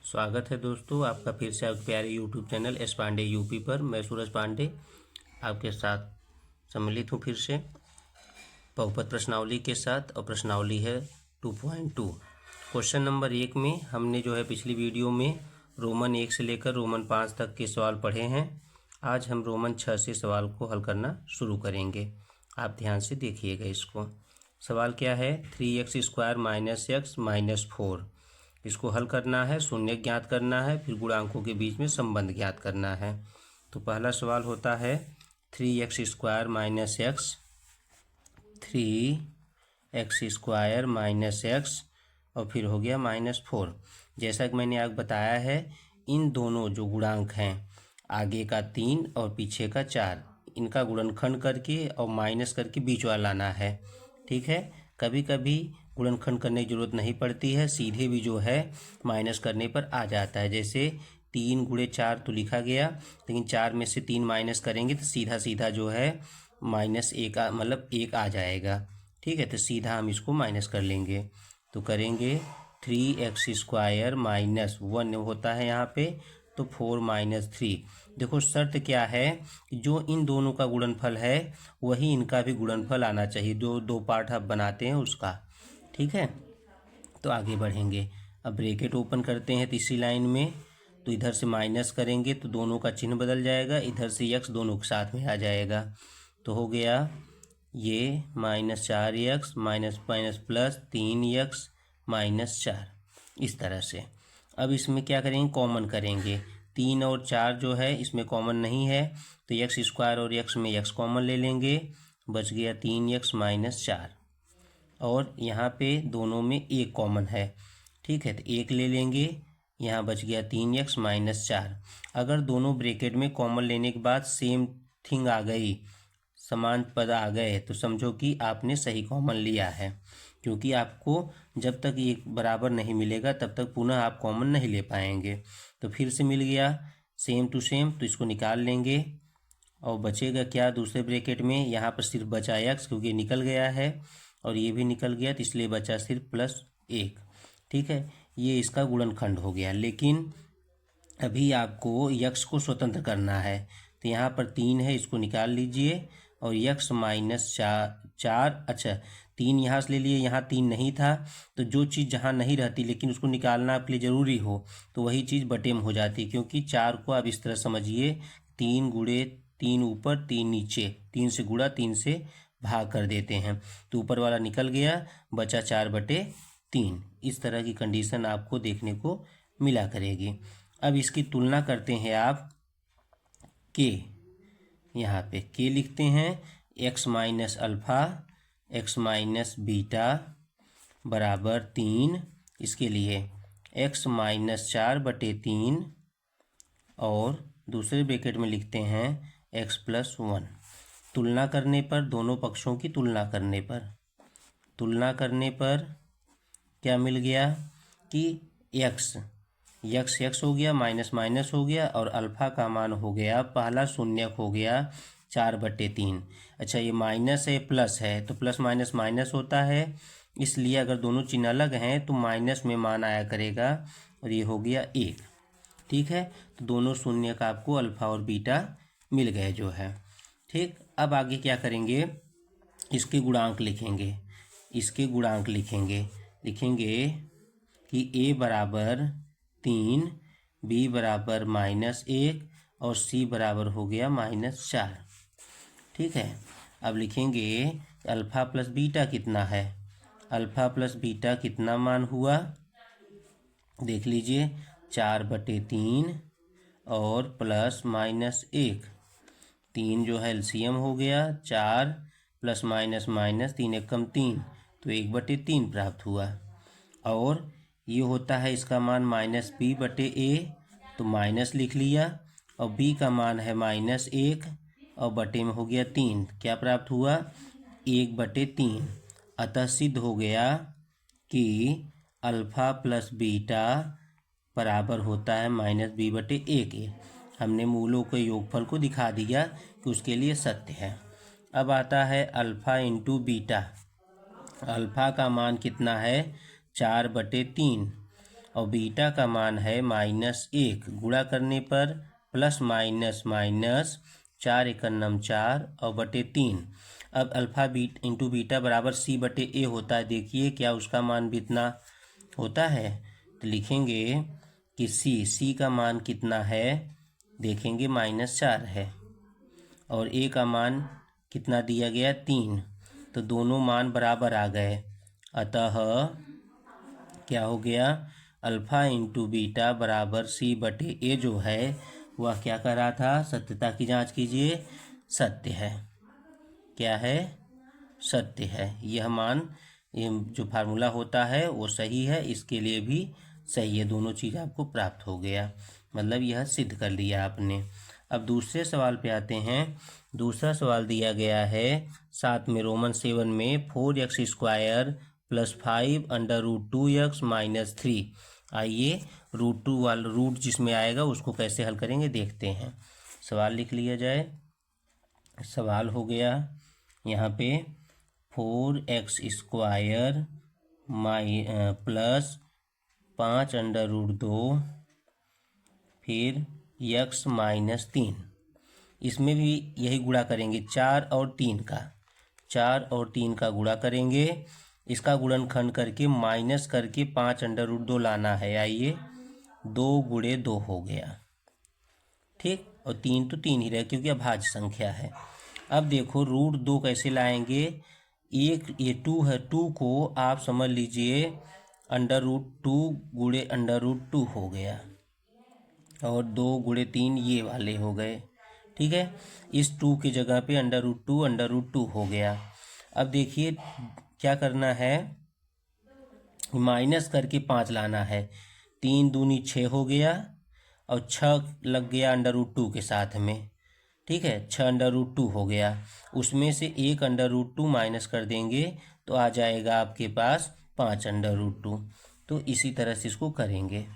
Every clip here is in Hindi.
स्वागत है दोस्तों आपका फिर से आपके प्यारे YouTube channel S Pandey UP पर। मैं सूरज पांडे आपके साथ सम्मिलित हूँ फिर से बहुपद प्रश्नावली के साथ। और प्रश्नावली है 2.2। क्वेश्चन नंबर 1 में हमने जो है पिछली वीडियो में रोमन 1 से लेकर रोमन 5 तक के सवाल पढ़े हैं। आज हम रोमन 6 से सवाल को हल करना शुरू करेंगे। आप ध्यान से देखिएगा इसको। सवाल क्या है? 3x² - x - 4। इसको हल करना है, शून्य ज्ञात करना है, फिर गुणांकों के बीच में संबंध ज्ञात करना है। तो पहला सवाल होता है 3x² - x 3x² - x और फिर हो गया -4। जैसा कि मैंने आपको बताया है, इन दोनों जो गुणांक हैं, आगे का 3 और पीछे का 4, इनका गुणनखंड करके और माइनस करके बीच वाला लाना है। ठीक है, कभी कभी गुणनखंड करने की जरूरत नहीं पड़ती है, सीधे भी जो है माइनस करने पर आ जाता है। जैसे 3 × 4 तो लिखा गया, लेकिन 4 में से 3 माइनस करेंगे तो सीधा सीधा जो है -1 मतलब 1 आ जाएगा। ठीक है, तो सीधा हम इसको माइनस कर लेंगे। तो करेंगे 3x² - 1 होता है यहाँ पे, तो 4 - 3। देखो शर्त क्या है, जो इन दोनों का गुणनफल है वही इनका भी गुणनफल आना चाहिए, जो दो पार्ट आप बनाते हैं उसका। ठीक है, तो आगे बढ़ेंगे। अब ब्रैकेट ओपन करते हैं तीसरी लाइन में, तो इधर से माइनस करेंगे तो दोनों का चिन्ह बदल जाएगा, इधर से x दोनों के साथ में आ जाएगा। तो हो गया ये -4x प्लस 3x -4, इस तरह से। अब इसमें क्या करेंगे, कॉमन करेंगे। 3 और 4 जो है इसमें कॉमन नहीं है, तो x² और x में x कॉमन ले लेंगे, बच गया 3x - 4। और यहाँ पे दोनों में 1 कॉमन है। ठीक है, तो 1 ले लेंगे, यहाँ बच गया 3x - 4। अगर दोनों ब्रैकेट में कॉमन लेने के बाद सेम थिंग आ गई, समान पद आ गए, तो समझो कि आपने सही कॉमन लिया है। क्योंकि आपको जब तक ये बराबर नहीं मिलेगा तब तक पुनः आप कॉमन नहीं ले पाएंगे। तो फिर से मिल गया सेम टू सेम, तो इसको निकाल लेंगे। और बचेगा क्या दूसरे ब्रैकेट में? यहाँ पर सिर्फ बचा x, क्योंकि निकल गया है और ये भी निकल गया, तो इसलिए बचा सिर्फ +1। ठीक है, ये इसका गुणनखंड हो गया। लेकिन अभी आपको x को स्वतंत्र करना है, तो यहाँ पर 3 है, इसको निकाल लीजिए। और x - 4, अच्छा 3 यहाँ से ले लिए, यहाँ 3 नहीं था, तो जो चीज़ जहाँ नहीं रहती लेकिन उसको निकालना आपके लिए ज़रूरी हो, तो वही चीज़ बटे में हो जाती है। क्योंकि 4 को आप इस तरह समझिए, 3 × 3 ऊपर 3 नीचे, 3 से गुणा 3 से भाग कर देते हैं, तो ऊपर वाला निकल गया, बचा 4/3। इस तरह की कंडीशन आपको देखने को मिला करेगी। अब इसकी तुलना करते हैं आप के, यहाँ पे के लिखते हैं, x - अल्फ़ा x - बीटा बराबर 3। इसके लिए x - 4/3 और दूसरे ब्रैकेट में लिखते हैं x + 1। तुलना करने पर, दोनों पक्षों की तुलना करने पर क्या मिल गया कि x हो गया, माइनस हो गया, और अल्फ़ा का मान हो गया, पहला शून्यक हो गया 4/3। अच्छा, ये माइनस है प्लस है, तो प्लस माइनस माइनस होता है, इसलिए अगर दोनों चिन्ह अलग हैं तो माइनस में मान आया करेगा, और ये हो गया 1। ठीक है, तो दोनों शून्यक आपको अल्फ़ा और बीटा मिल गए जो है। ठीक, अब आगे क्या करेंगे, इसके गुणांक लिखेंगे। लिखेंगे कि a बराबर 3, b बराबर -1 और c बराबर हो गया -4। ठीक है, अब लिखेंगे अल्फ़ा प्लस बीटा कितना है। अल्फ़ा प्लस बीटा कितना मान हुआ, देख लीजिए, 4/3 और +-1। 3 जो है एलसीएम हो गया, 4 + -, 3 × 1 = 3, तो 1/3 प्राप्त हुआ। और ये होता है इसका मान -b/a, तो माइनस लिख लिया, और b का मान है -1 और बटे में हो गया 3, क्या प्राप्त हुआ 1/3। अतः सिद्ध हो गया कि अल्फ़ा प्लस बीटा बराबर होता है -b/a के। हमने मूलों के योगफल को दिखा दिया कि उसके लिए सत्य है। अब आता है अल्फ़ा × बीटा। अल्फ़ा का मान कितना है 4/3, और बीटा का मान है -1। गुणा करने पर प्लस माइनस माइनस 4 × 4 और बटे 3। अब अल्फ़ा इंटू बीटा बराबर C/A होता है। देखिए क्या उसका मान भी इतना होता है, तो लिखेंगे कि C का मान कितना है, देखेंगे -4 है और A का मान कितना दिया गया 3, तो दोनों मान बराबर आ गए। अतः क्या हो गया, अल्फ़ा इंटू बीटा बराबर C/A जो है वह क्या कर रहा था, सत्यता की जांच कीजिए, सत्य है। क्या है, सत्य है। यह मान, ये जो फार्मूला होता है वो सही है, इसके लिए भी सही है। दोनों चीज़ आपको प्राप्त हो गया, मतलब यह सिद्ध कर लिया आपने। अब दूसरे सवाल पे आते हैं। दूसरा सवाल दिया गया है 7 में, रोमन 7 में 4x² + 5 √2x - 3। आइए √2 वाला रूट जिसमें आएगा उसको कैसे हल करेंगे देखते हैं। सवाल लिख लिया जाए। सवाल हो गया यहाँ पे 4x² + 5 √2 फिर x - 3। इसमें भी यही गुणा करेंगे, 4 और 3 का, 4 और 3 का गुणा करेंगे। इसका गुणनखंड करके माइनस करके 5 √2 लाना है। आइए 2 × 2 हो गया, ठीक, और 3 तो 3 ही रहे क्योंकि अभाज्य संख्या है। अब देखो √2 कैसे लाएंगे, एक ये 2 है, 2 को आप समझ लीजिए √2 × √2 हो गया और 2 × 3 ये वाले हो गए, ठीक है। इस 2 की जगह पे √2 √2 हो गया। अब देखिए क्या करना है, माइनस करके 5 लाना है। 3 दूनी 6 हो गया और 6 लग गया √2 के साथ में, ठीक है, 6 √2 हो गया। उसमें से 1 √2 माइनस कर देंगे तो आ जाएगा आपके पास 5 √2। तो इसी तरह से इसको करेंगे।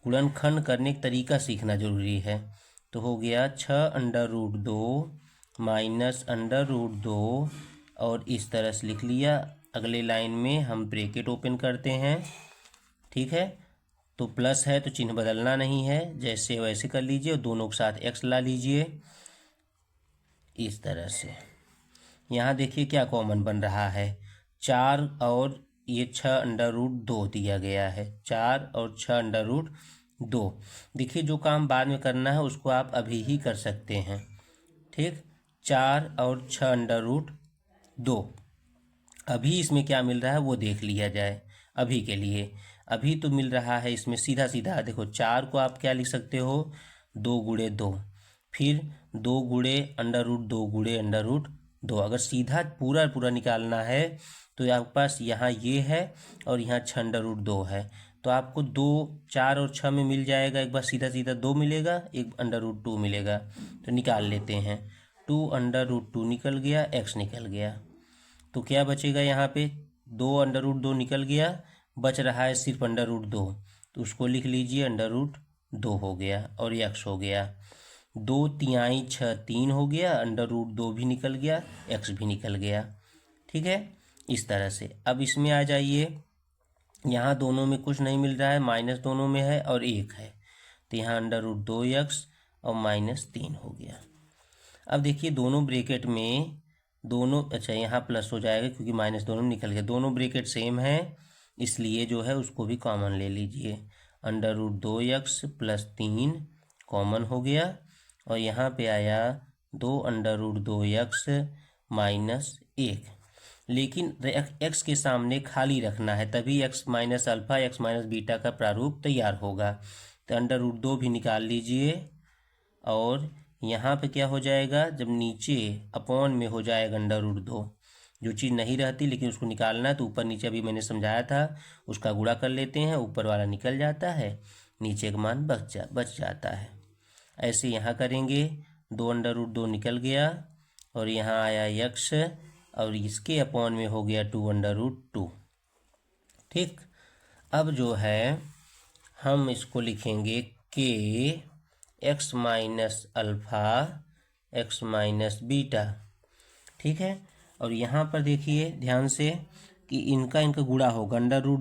गुणनखंड करने का तरीका सीखना जरूरी है। तो हो गया 6 √2 माइनस √2 और इस तरह से लिख लिया। अगले लाइन में हम ब्रैकेट ओपन करते हैं, ठीक है। तो प्लस है तो चिन्ह बदलना नहीं है, जैसे वैसे कर लीजिए और दोनों के साथ x ला लीजिए इस तरह से। यहाँ देखिए क्या कॉमन बन रहा है, 4 और ये 6 √2 दिया गया है, 4 और 6 √2। देखिए जो काम बाद में करना है उसको आप अभी ही कर सकते हैं, ठीक। 4 और 6 √2, अभी इसमें क्या मिल रहा है वो देख लिया जाए। अभी के लिए अभी तो मिल रहा है इसमें सीधा सीधा, देखो 4 को आप क्या लिख सकते हो, 2 × 2, फिर 2 × √2 × √2। अगर सीधा पूरा पूरा निकालना है तो आपके पास यहाँ ये है और यहाँ 6 √2 है, तो आपको 2, 4 और 6 में मिल जाएगा। एक बार सीधा सीधा 2 मिलेगा, एक √2 मिलेगा, तो निकाल लेते हैं। 2 √2 निकल गया, x निकल गया, तो क्या बचेगा यहाँ पे, 2 √2 निकल गया, बच रहा है सिर्फ √2, तो उसको लिख लीजिए √2 हो गया और x हो गया। 2 तिहाई 6 3 हो गया, √2 भी निकल गया, x भी निकल गया, ठीक है। इस तरह से अब इसमें आ जाइए, यहाँ दोनों में कुछ नहीं मिल रहा है, माइनस दोनों में है और 1 है, तो यहाँ √2x और -3 हो गया। अब देखिए दोनों ब्रैकेट में दोनों, अच्छा यहाँ प्लस हो जाएगा क्योंकि माइनस दोनों निकल गया, दोनों ब्रैकेट सेम है इसलिए जो है उसको भी कॉमन ले लीजिए। √2x + 3 कॉमन हो गया और यहाँ पे आया 2 √2x - 1। लेकिन x के सामने खाली रखना है, तभी x - अल्फ़ा x - बीटा का प्रारूप तैयार होगा। तो √2 भी निकाल लीजिए और यहाँ पे क्या हो जाएगा, जब नीचे अपॉन में हो जाएगा √2, जो चीज़ नहीं रहती लेकिन उसको निकालना है तो ऊपर नीचे अभी मैंने समझाया था, उसका गुणा कर लेते हैं, ऊपर वाला निकल जाता है, नीचे का मान बच जाता है। ऐसे यहाँ करेंगे, 2 √2 निकल गया और यहाँ आया x और इसके अपॉन में हो गया 2 √2, ठीक। अब जो है हम इसको लिखेंगे k x - alpha x - beta, ठीक है। और यहाँ पर देखिए ध्यान से, कि इनका गुणा होगा। अंडर रूट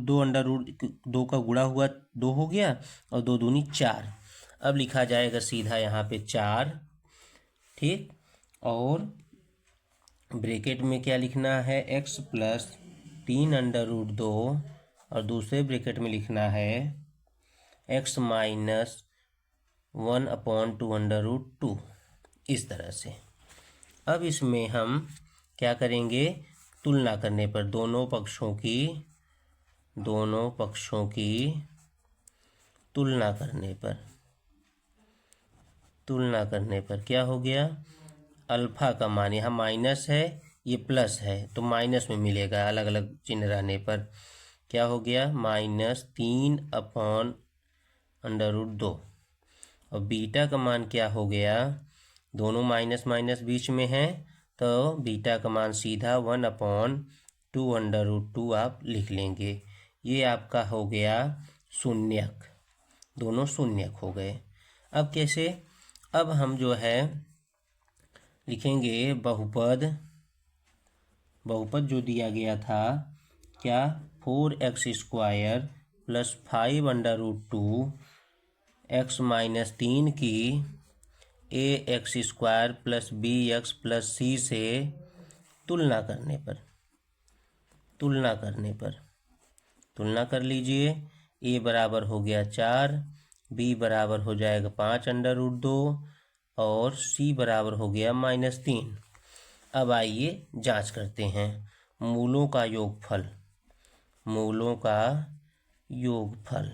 2 का गुणा हुआ 2 हो गया और 2 दूनी 4। अब लिखा जाएगा सीधा यहाँ पे 4, ठीक। और ब्रैकेट में क्या लिखना है, x प्लस 3√2 और दूसरे ब्रैकेट में लिखना है x माइनस 1/2√2, इस तरह से। अब इसमें हम क्या करेंगे, तुलना करने पर दोनों पक्षों की तुलना करने पर क्या हो गया, अल्फा का मान यहाँ माइनस है, ये प्लस है तो माइनस में मिलेगा अलग अलग चिन्ह रहने पर। क्या हो गया, -3/√2। और बीटा का मान क्या हो गया, दोनों माइनस माइनस बीच में है तो बीटा का मान सीधा 1/2√2 आप लिख लेंगे। ये आपका हो गया शून्यक, दोनों शून्यक हो गए। अब कैसे, अब हम जो है लिखेंगे बहुपद जो दिया गया था, क्या, 4x² प्लस 5√2 x माइनस 3 की ax² plus bx plus c से तुलना कर लीजिए। a बराबर हो गया 4, b बराबर हो जाएगा 5√2 और c बराबर हो गया -3। अब आइए जांच करते हैं मूलों का योगफल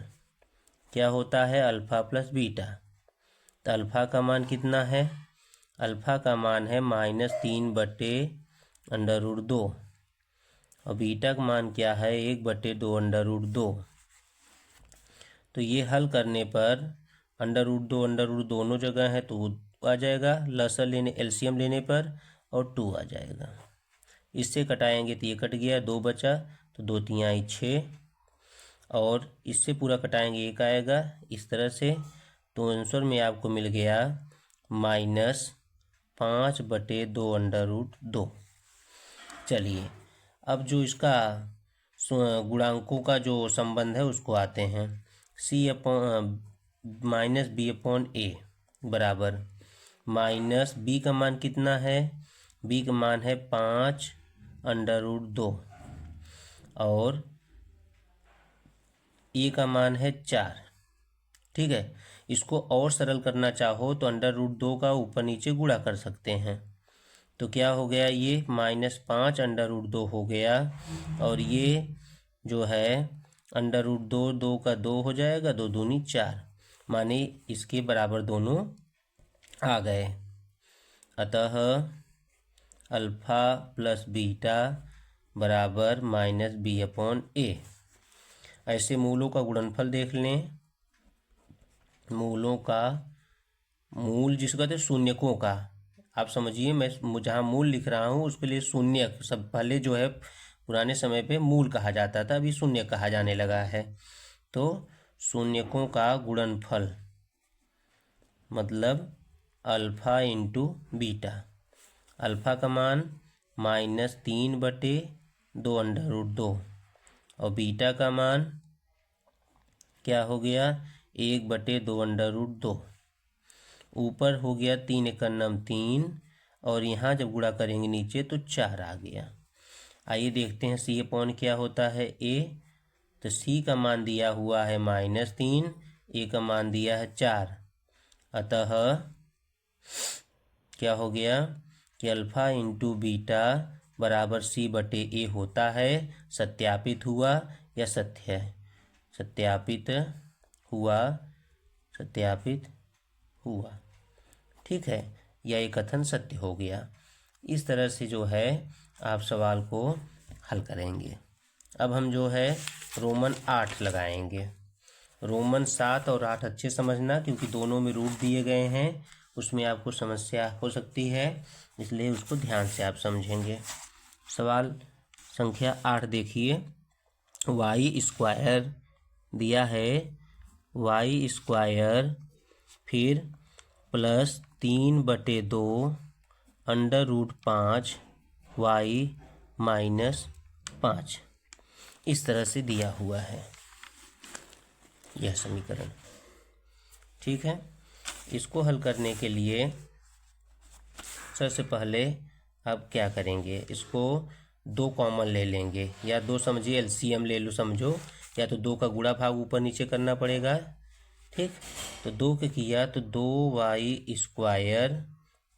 क्या होता है, अल्फा प्लस बीटा। तो अल्फा का मान कितना है, अल्फा का मान है -3/√2 और बीटा का मान क्या है, 1/2√2। तो ये हल करने पर √2 दोनों जगह है तो आ जाएगा, एलसीएम लेने पर और 2 आ जाएगा। इससे कटाएंगे तो ये कट गया, 2 बचा तो 2 तिहाई 6 और इससे पूरा कटाएंगे 1 आएगा, इस तरह से। तो आंसर में आपको मिल गया -5/2√2। चलिए अब जो इसका गुणांकों का जो संबंध है उसको आते हैं। -b/a बराबर माइनस b का मान कितना है, b का मान है 5√2 और a का मान है 4, ठीक है। इसको और सरल करना चाहो तो √2 का ऊपर नीचे गुणा कर सकते हैं। तो क्या हो गया, ये -5√2 हो गया और ये जो है √2 2 का 2 हो जाएगा, 2 दूनी 4, माने इसके बराबर दोनों आ गए। अतः अल्फा प्लस बीटा बराबर -b/a। ऐसे मूलों का गुणनफल देख लें, मूल जिसको कहते हैं शून्यकों का, आप समझिए मैं जहाँ मूल लिख रहा हूँ उसके लिए शून्यक सब, पहले जो है पुराने समय पे मूल कहा जाता था, अभी शून्य कहा जाने लगा है। तो शून्यकों का गुणनफल मतलब अल्फा इंटू बीटा। अल्फा का मान -3/2√2 और बीटा का मान क्या हो गया, 1/2√2। ऊपर हो गया 3 × 3 और यहाँ जब गुणा करेंगे नीचे तो 4 आ गया। आइए देखते हैं c/, क्या होता है, a। तो c का मान दिया हुआ है -3, a का मान दिया है 4। अतः क्या हो गया कि अल्फा इंटू बीटा बराबर c/a होता है। सत्यापित हुआ या सत्य है, सत्यापित हुआ, ठीक है, यह एक कथन सत्य हो गया। इस तरह से जो है आप सवाल को हल करेंगे। अब हम जो है रोमन 8 लगाएंगे। रोमन 7 और 8 अच्छे समझना, क्योंकि दोनों में रूट दिए गए हैं, उसमें आपको समस्या हो सकती है, इसलिए उसको ध्यान से आप समझेंगे। सवाल संख्या 8 देखिए, y² दिया है, y² फिर प्लस 3/2 √5 y - 5, इस तरह से दिया हुआ है यह समीकरण। ठीक है, इसको हल करने के लिए सबसे पहले अब क्या करेंगे, इसको दो कॉमन ले लेंगे, या दो समझिए एलसीएम ले लो समझो, या तो दो का गुणा भाग ऊपर नीचे करना पड़ेगा। ठीक, तो दो के किया तो 2y²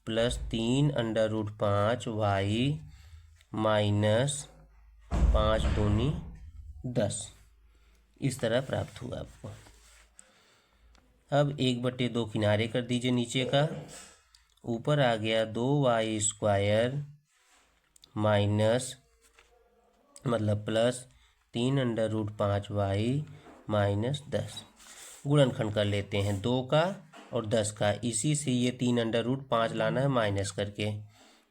प्लस 3√5y माइनस 5 दूनी 10, इस तरह प्राप्त हुआ आपको। अब 1/2 किनारे कर दीजिए नीचे का, ऊपर आ गया 2y² माइनस मतलब प्लस 3√5y माइनस 10। गुणनखंड कर लेते हैं 2 का और 10 का, इसी से ये 3√5 लाना है माइनस करके,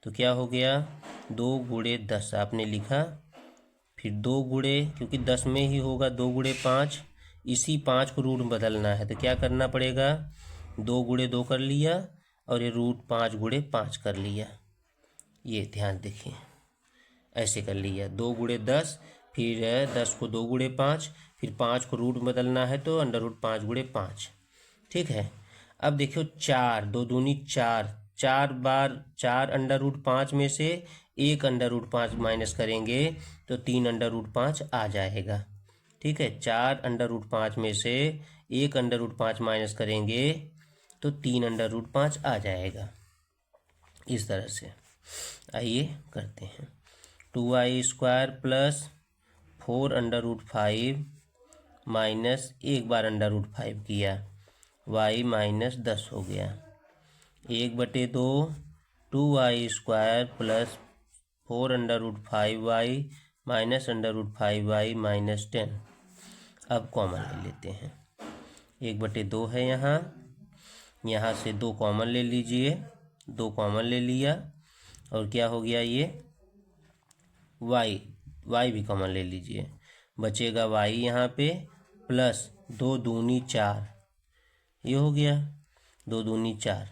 तो क्या हो गया 2 गुणे 10 आपने लिखा, फिर 2 गुणे, क्योंकि 10 में ही होगा 2 गुणे 5, इसी 5 को रूट में बदलना है तो क्या करना पड़ेगा, 2 गुणे 2 कर लिया और ये √5 गुणे 5 कर लिया। ये ध्यान देखिए, ऐसे कर लिया 2 गुणे 10, फिर 10 को 2 गुणे 5, फिर 5 को रूट में बदलना है तो √5 गुणे 5। ठीक है, अब देखियो 4, 2 दूनी 4, 4 बार 4 √5 में से 1 √5 माइनस करेंगे तो 3 √5 आ जाएगा। ठीक है, 4 √5 में से 1 √5 माइनस करेंगे तो 3 √5 आ जाएगा। इस तरह से आइए करते हैं, 2y² प्लस 4√5 माइनस 1 बार √5 किया, y माइनस 10 हो गया, 1/2 2y² plus 4√5y minus √5y minus 10। अब कॉमन ले लेते हैं, 1/2 है यहाँ से 2 कॉमन ले लीजिए, 2 कॉमन ले लिया और क्या हो गया ये y भी कॉमन ले लीजिए, बचेगा y यहाँ पे प्लस 2 दूनी 4, ये हो गया 2 दूनी 4,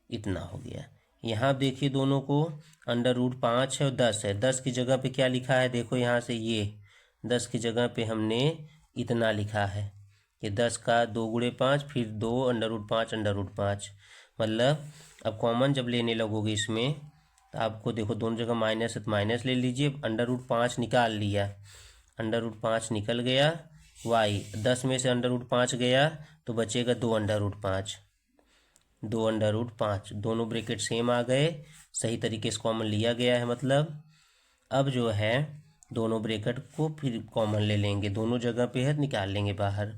इतना हो गया। यहाँ देखिए दोनों को √5 है और 10 है, 10 की जगह पे क्या लिखा है देखो, यहाँ से ये 10 की जगह पे हमने इतना लिखा है कि 10 का 2 गुणे 5 फिर 2 √5 मतलब अब कॉमन जब लेने लगोगे इसमें तो आपको देखो दोनों जगह माइनस है तो माइनस ले लीजिए, √5 निकाल लिया, √5 निकल गया, y 10 में से √5 गया तो बचेगा 2 √5, 2 √5, दोनों ब्रैकेट सेम आ गए, सही तरीके से कॉमन लिया गया है। मतलब अब जो है दोनों ब्रैकेट को फिर कॉमन ले लेंगे, दोनों जगह पे है निकाल लेंगे बाहर,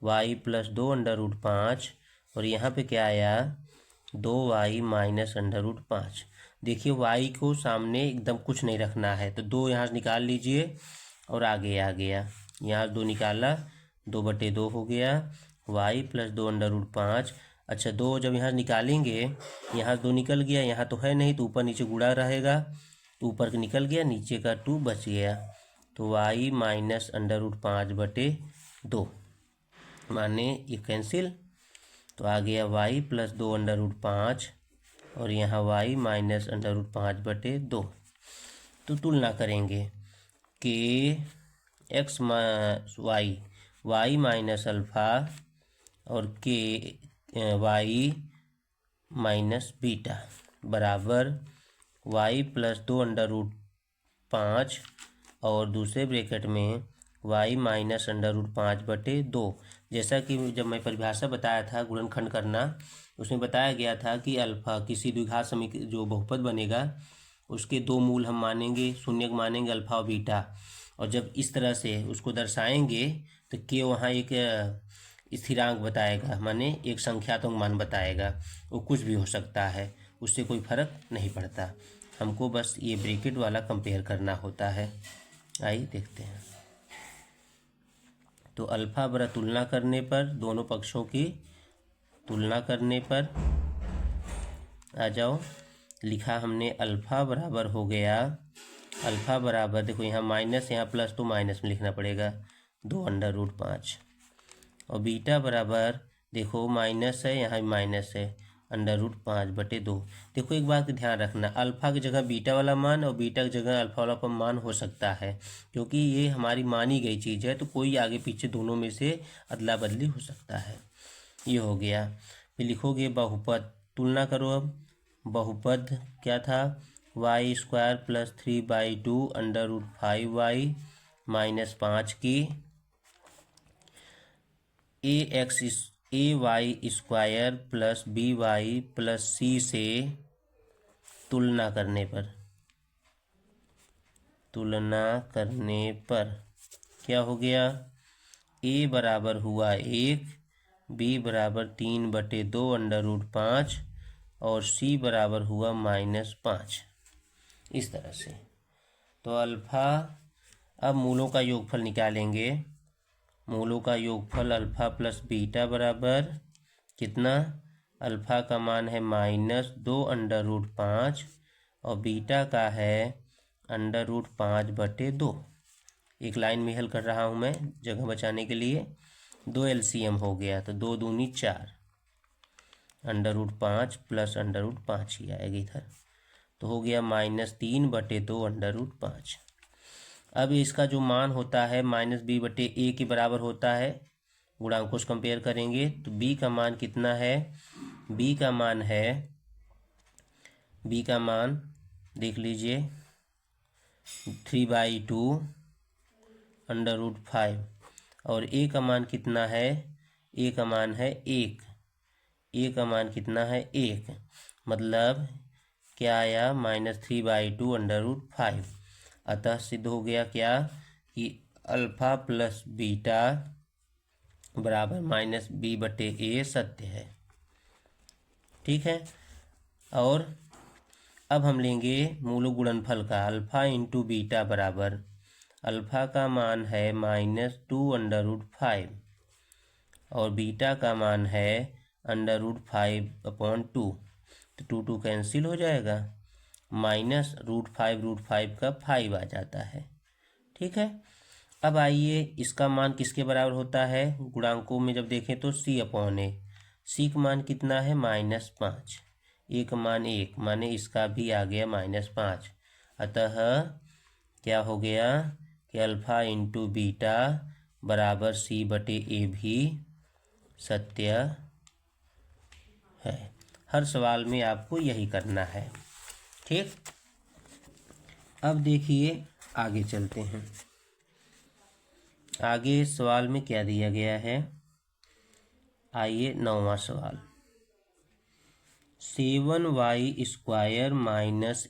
y प्लस 2 √5 और यहाँ पे क्या आया 2y माइनस √5। देखिए y को सामने एकदम कुछ नहीं रखना है तो 2 यहाँ से निकाल लीजिए और आगे आ गया, यहाँ 2 निकाला 2/2 हो गया, y प्लस 2 √5। अच्छा 2 जब यहाँ निकालेंगे, यहाँ 2 निकल गया, यहाँ तो है नहीं तो ऊपर नीचे गुणा रहेगा, तो ऊपर का निकल गया, नीचे का 2 बच गया, तो y माइनस √5/2 माने ये कैंसिल, तो आ गया y प्लस 2 √5 और यहाँ y माइनस √5/2। तो तुलना करेंगे कि x y माइनस अल्फ़ा और के y माइनस बीटा बराबर y प्लस 2 √5 और दूसरे ब्रैकेट में y माइनस √5/2। जैसा कि जब मैं परिभाषा बताया था गुणनखंड करना, उसमें बताया गया था कि अल्फ़ा किसी द्विघात समीकरण जो बहुपद बनेगा उसके 2 मूल हम मानेंगे, शून्यक मानेंगे अल्फ़ा और बीटा, और जब इस तरह से उसको दर्शाएंगे तो के वहाँ एक स्थिरांक बताएगा, माने एक संख्यात्मक मान बताएगा, वो कुछ भी हो सकता है, उससे कोई फर्क नहीं पड़ता, हमको बस ये ब्रैकेट वाला कंपेयर करना होता है। आइए देखते हैं, तो अल्फ़ा बरा तुलना करने पर, दोनों पक्षों की तुलना करने पर आ जाओ, लिखा हमने अल्फ़ा बराबर हो गया, अल्फ़ा बराबर देखो यहाँ माइनस यहाँ प्लस तो माइनस में लिखना पड़ेगा 2 √5 और बीटा बराबर देखो माइनस है यहाँ भी माइनस है √5/2। देखो एक बात का ध्यान रखना, अल्फ़ा की जगह बीटा वाला मान और बीटा की जगह अल्फ़ा वाला मान हो सकता है, क्योंकि ये हमारी मानी गई चीज़ है, तो कोई आगे पीछे दोनों में से अदला बदली हो सकता है। ये हो गया। फिर लिखोगे बहुपद, तुलना करो अब। बहुपद क्या था, y² + 3/2 √5y -5 की ay² + by + c से तुलना करने पर क्या हो गया, a बराबर हुआ 1, b बराबर 3/2 √5 और c बराबर हुआ -5। इस तरह से। तो अल्फ़ा, अब मूलों का योगफल निकालेंगे। मूलों का योगफल अल्फ़ा + बीटा बराबर कितना, अल्फ़ा का मान है -2 √5 और बीटा का है √5/2। एक लाइन में हल कर रहा हूँ मैं जगह बचाने के लिए। 2 LCM हो गया तो 2 दूनी 4, √5 + √5 ही आएगा इधर, तो हो गया -3/2 √5। अब इसका जो मान होता है -b/a के बराबर होता है। गुणांकों से कंपेयर करेंगे तो b का मान कितना है, b का मान देख लीजिए 3/2 √5 और a का मान कितना है, a का मान है 1, a का मान कितना है 1, मतलब क्या आया -3/2 √5। अतः सिद्ध हो गया क्या कि अल्फ़ा + बीटा बराबर -b/a सत्य है। ठीक है। और अब हम लेंगे मूलों गुणनफल का। अल्फ़ा × बीटा बराबर, अल्फ़ा का मान है -2 √5 और बीटा का मान है √5/2, तो 2 कैंसिल हो जाएगा, -√5 का 5 आ जाता है। ठीक है। अब आइए इसका मान किसके बराबर होता है, गुणांकों में जब देखें तो c/a। c का मान कितना है -5, a का मान 1, माने इसका भी आ गया -5। अतः क्या हो गया कि अल्फ़ा × बीटा बराबर c/a भी सत्य है। हर सवाल में आपको यही करना है। ठीक। अब देखिए आगे चलते हैं। आगे सवाल में क्या दिया गया है, आइए 9वां सवाल। 7y² -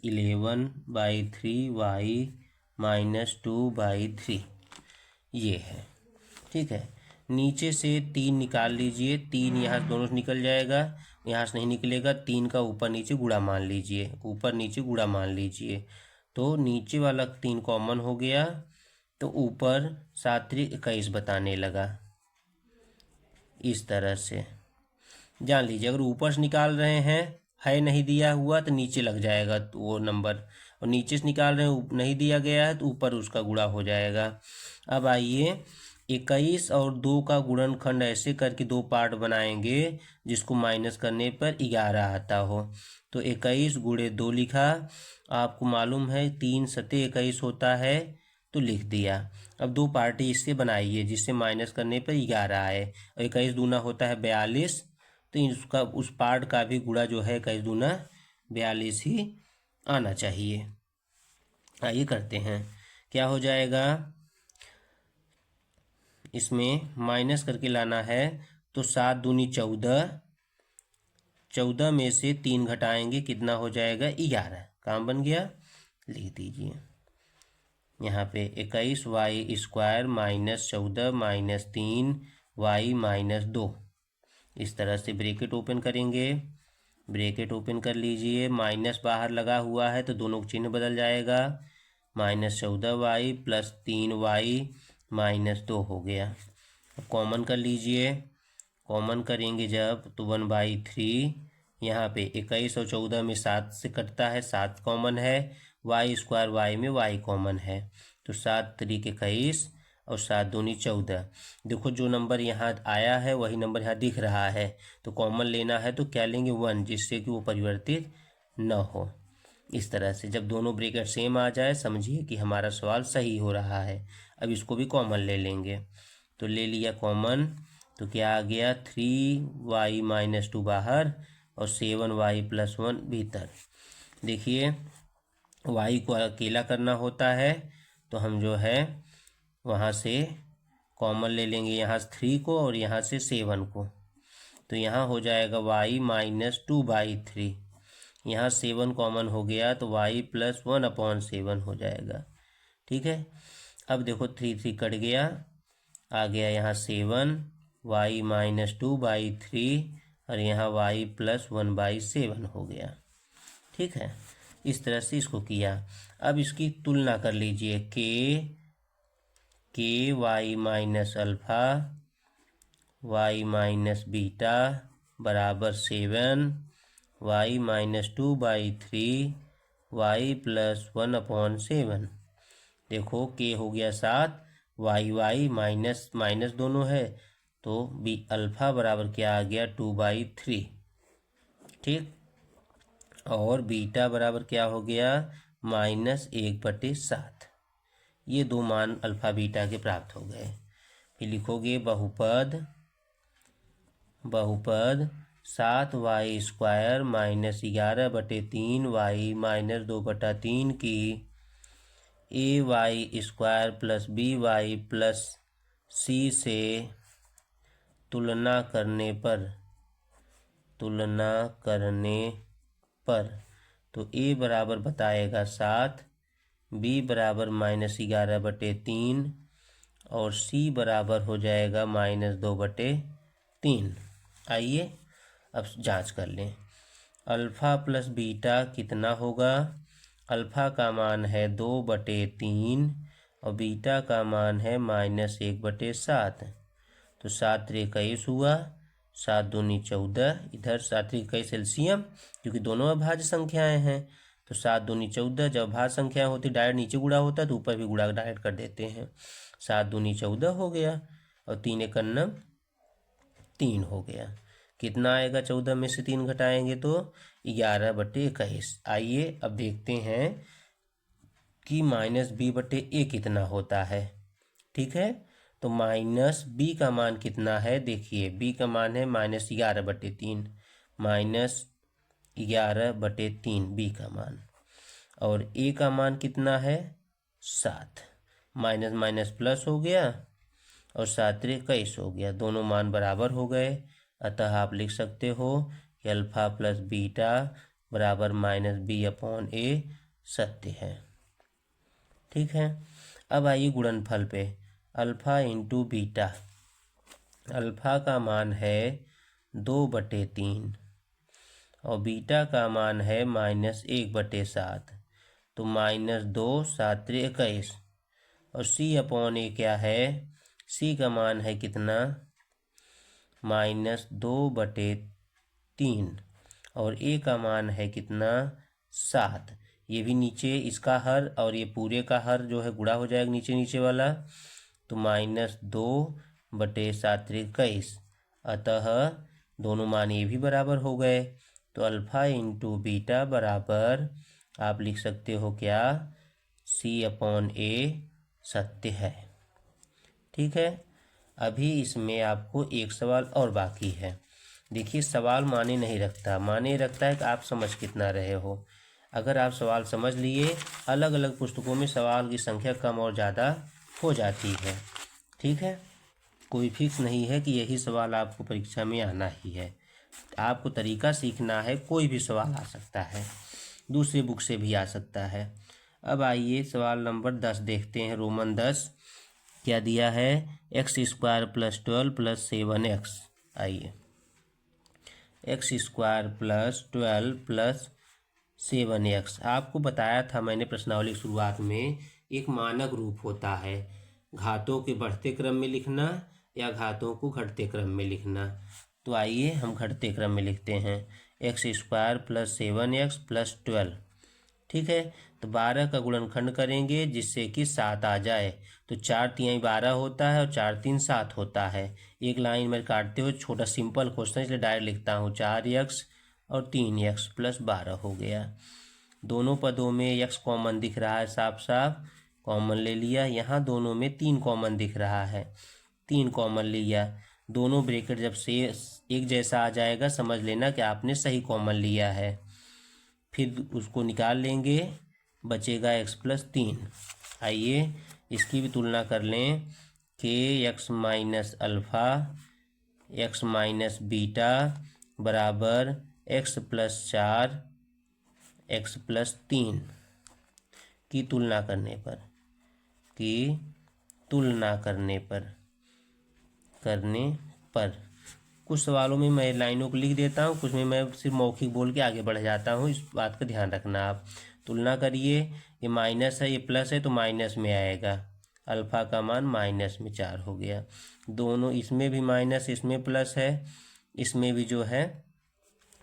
11/3y -2/3 ये है। ठीक है। नीचे से 3 निकाल लीजिए, 3 यहाँ दोनों से निकल जाएगा, यहाँ से नहीं निकलेगा। 3 का ऊपर नीचे गुणा मान लीजिए, ऊपर नीचे गुणा मान लीजिए, तो नीचे वाला 3 कॉमन हो गया, तो ऊपर 7 × 21 बताने लगा। इस तरह से जान लीजिए, अगर ऊपर से निकाल रहे हैं है नहीं दिया हुआ तो नीचे लग जाएगा तो वो नंबर, और नीचे से निकाल रहे हैं नहीं दिया गया है तो ऊपर उसका गुणा हो जाएगा। अब आइए 21 और 2 का गुणनखंड ऐसे करके 2 पार्ट बनाएंगे जिसको माइनस करने पर 11 आता हो। तो 21 × 2 लिखा, आपको मालूम है 3 × 7 21 होता है, तो लिख दिया। अब 2 पार्टी इससे बनाइए जिससे माइनस करने पर 11 आए, और 21 दूना होता है 42, तो इसका उस पार्ट का भी गुणा जो है 21 दूना 42 ही आना चाहिए। आइए करते हैं, क्या हो जाएगा, इसमें माइनस करके लाना है तो 7 दूनी 14, 14 में से 3 घटाएंगे कितना हो जाएगा 11, काम बन गया। लिख दीजिए यहाँ पे 21y² - 14 - 3y - 2। इस तरह से ब्रैकेट ओपन करेंगे, ब्रैकेट ओपन कर लीजिए, माइनस बाहर लगा हुआ है तो दोनों का चिन्ह बदल जाएगा, -14y + 3y - 2 हो गया। अब कॉमन कर लीजिए, कॉमन करेंगे जब तो 1/3, यहाँ पे 21 और 14 में 7 से कटता है, 7 कॉमन है, y² y में y कॉमन है, तो 7 × 3 = 21 और 7 दूनी 14। देखो जो नंबर यहाँ आया है वही नंबर यहाँ दिख रहा है, तो कॉमन लेना है तो क्या लेंगे 1, जिससे कि वो परिवर्तित न हो। इस तरह से जब दोनों ब्रैकेट सेम आ जाए समझिए कि हमारा सवाल सही हो रहा है। अब इसको भी कॉमन ले लेंगे, तो ले लिया कॉमन, तो क्या आ गया 3y-2 बाहर और 7y+1 भीतर। देखिए y को अकेला करना होता है तो हम जो है वहाँ से कॉमन ले लेंगे, यहाँ 3 को और यहाँ से 7 को, तो यहाँ हो जाएगा y-2/3। यहाँ 7 कॉमन हो गया तो y+1/7 हो जाएगा। ठीक है, अब देखो 3 कट गया, आ गया यहाँ 7 y-2/3 और यहाँ y+1/7 हो गया। ठीक है, इस तरह से इसको किया। अब इसकी तुलना कर लीजिए, k y-अल्फ़ा y-बीटा बराबर 7 y-2/3 y+1/7। देखो k हो गया 7, y माइनस माइनस दोनों है, तो बी अल्फ़ा बराबर क्या आ गया 2/3। ठीक, और बीटा बराबर क्या हो गया -1/7। ये दो मान अल्फ़ा बीटा के प्राप्त हो गए। फिर लिखोगे बहुपद 7y² -11/3 y-2/3 की ay² + by + c से तुलना करने पर तो a बराबर बताएगा 7, b बराबर -11/3 और c बराबर हो जाएगा -2/3। आइए अब जांच कर लें। अल्फ़ा प्लस बीटा कितना होगा? अल्फ़ा का मान है 2/3 और बीटा का मान है -1/7, तो 7 × 21 हुआ, 7 दूनी 14, इधर 7 × 21 एलसीएम, क्योंकि दोनों अभाज्य संख्याएं हैं, तो 7 दूनी 14, जब अभाज्य संख्याएं होती डायरेक्ट नीचे गुणा होता है तो ऊपर भी गुणा डायरेक्ट कर देते हैं। 7 दूनी 14 हो गया और 3 × 9 3 हो गया। कितना आएगा 14 में से 3 घटाएंगे तो 11/21। आइए अब देखते हैं कि -b/a कितना होता है। ठीक है, तो -b का मान कितना है? देखिए b का मान है -11/3, -11/3 b का मान, और a का मान कितना है 7, माइनस माइनस प्लस हो गया और 7 × 21 हो गया, दोनों मान बराबर हो गए। अतः आप लिख सकते हो कि अल्फ़ा प्लस बीटा बराबर -b/a सत्य है। ठीक है, अब आइए गुणनफल पे। अल्फ़ा इंटू बीटा, अल्फ़ा का मान है 2/3 और बीटा का मान है -1/7, तो -2 7 × 21 और c/a क्या है? c का मान है कितना -2/3 और a का मान है कितना 7। ये भी नीचे इसका हर और ये पूरे का हर जो है गुणा हो जाएगा नीचे नीचे वाला, तो -2/7 × 21, अतः दोनों मान ये भी बराबर हो गए। तो अल्फ़ा इंटू बीटा बराबर आप लिख सकते हो क्या c/a सत्य है। ठीक है, अभी इसमें आपको एक सवाल और बाकी है। देखिए सवाल माने नहीं रखता, माने रखता है कि आप समझ कितना रहे हो। अगर आप सवाल समझ लिए, अलग अलग पुस्तकों में सवाल की संख्या कम और ज़्यादा हो जाती है। ठीक है, कोई फिक्स नहीं है कि यही सवाल आपको परीक्षा में आना ही है। आपको तरीका सीखना है, कोई भी सवाल आ सकता है, दूसरे बुक से भी आ सकता है। अब आइए सवाल नंबर 10 देखते हैं। रोमन 10 क्या दिया है? x² + 12 + 7x। आइए x² + 12 + 7x। आपको बताया था मैंने प्रश्नावली की शुरुआत में, एक मानक रूप होता है घातों के बढ़ते क्रम में लिखना या घातों को घटते क्रम में लिखना। तो आइए हम घटते क्रम में लिखते हैं। x² + 7x + 12 ठीक है। तो 12 का गुणनखंड करेंगे जिससे कि 7 आ जाए। तो 4 तिहाई 12 होता है और 4 3 7 होता है। एक लाइन में काटते हुए छोटा सिंपल क्वेश्चन इसलिए डायरेक्ट लिखता हूँ। 4x और 3x प्लस 12 हो गया। दोनों पदों में x कॉमन दिख रहा है, साफ साफ कॉमन ले लिया। यहाँ दोनों में 3 कॉमन दिख रहा है, 3 कॉमन लिया। दोनों ब्रैकेट जब से एक जैसा आ जाएगा समझ लेना कि आपने सही कॉमन लिया है। फिर उसको निकाल लेंगे, बचेगा x प्लस 3। आइए इसकी भी तुलना कर लें कि x minus alpha x minus beta बराबर x प्लस 4 x प्लस 3 की तुलना करने पर कुछ सवालों में मैं लाइनों को लिख देता हूँ, कुछ में मैं सिर्फ मौखिक बोल के आगे बढ़ जाता हूँ। इस बात का ध्यान रखना आप। तुलना करिए, ये माइनस है ये प्लस है तो माइनस में आएगा। अल्फ़ा का मान माइनस में 4 हो गया। दोनों इसमें भी माइनस इसमें प्लस है, इसमें भी जो है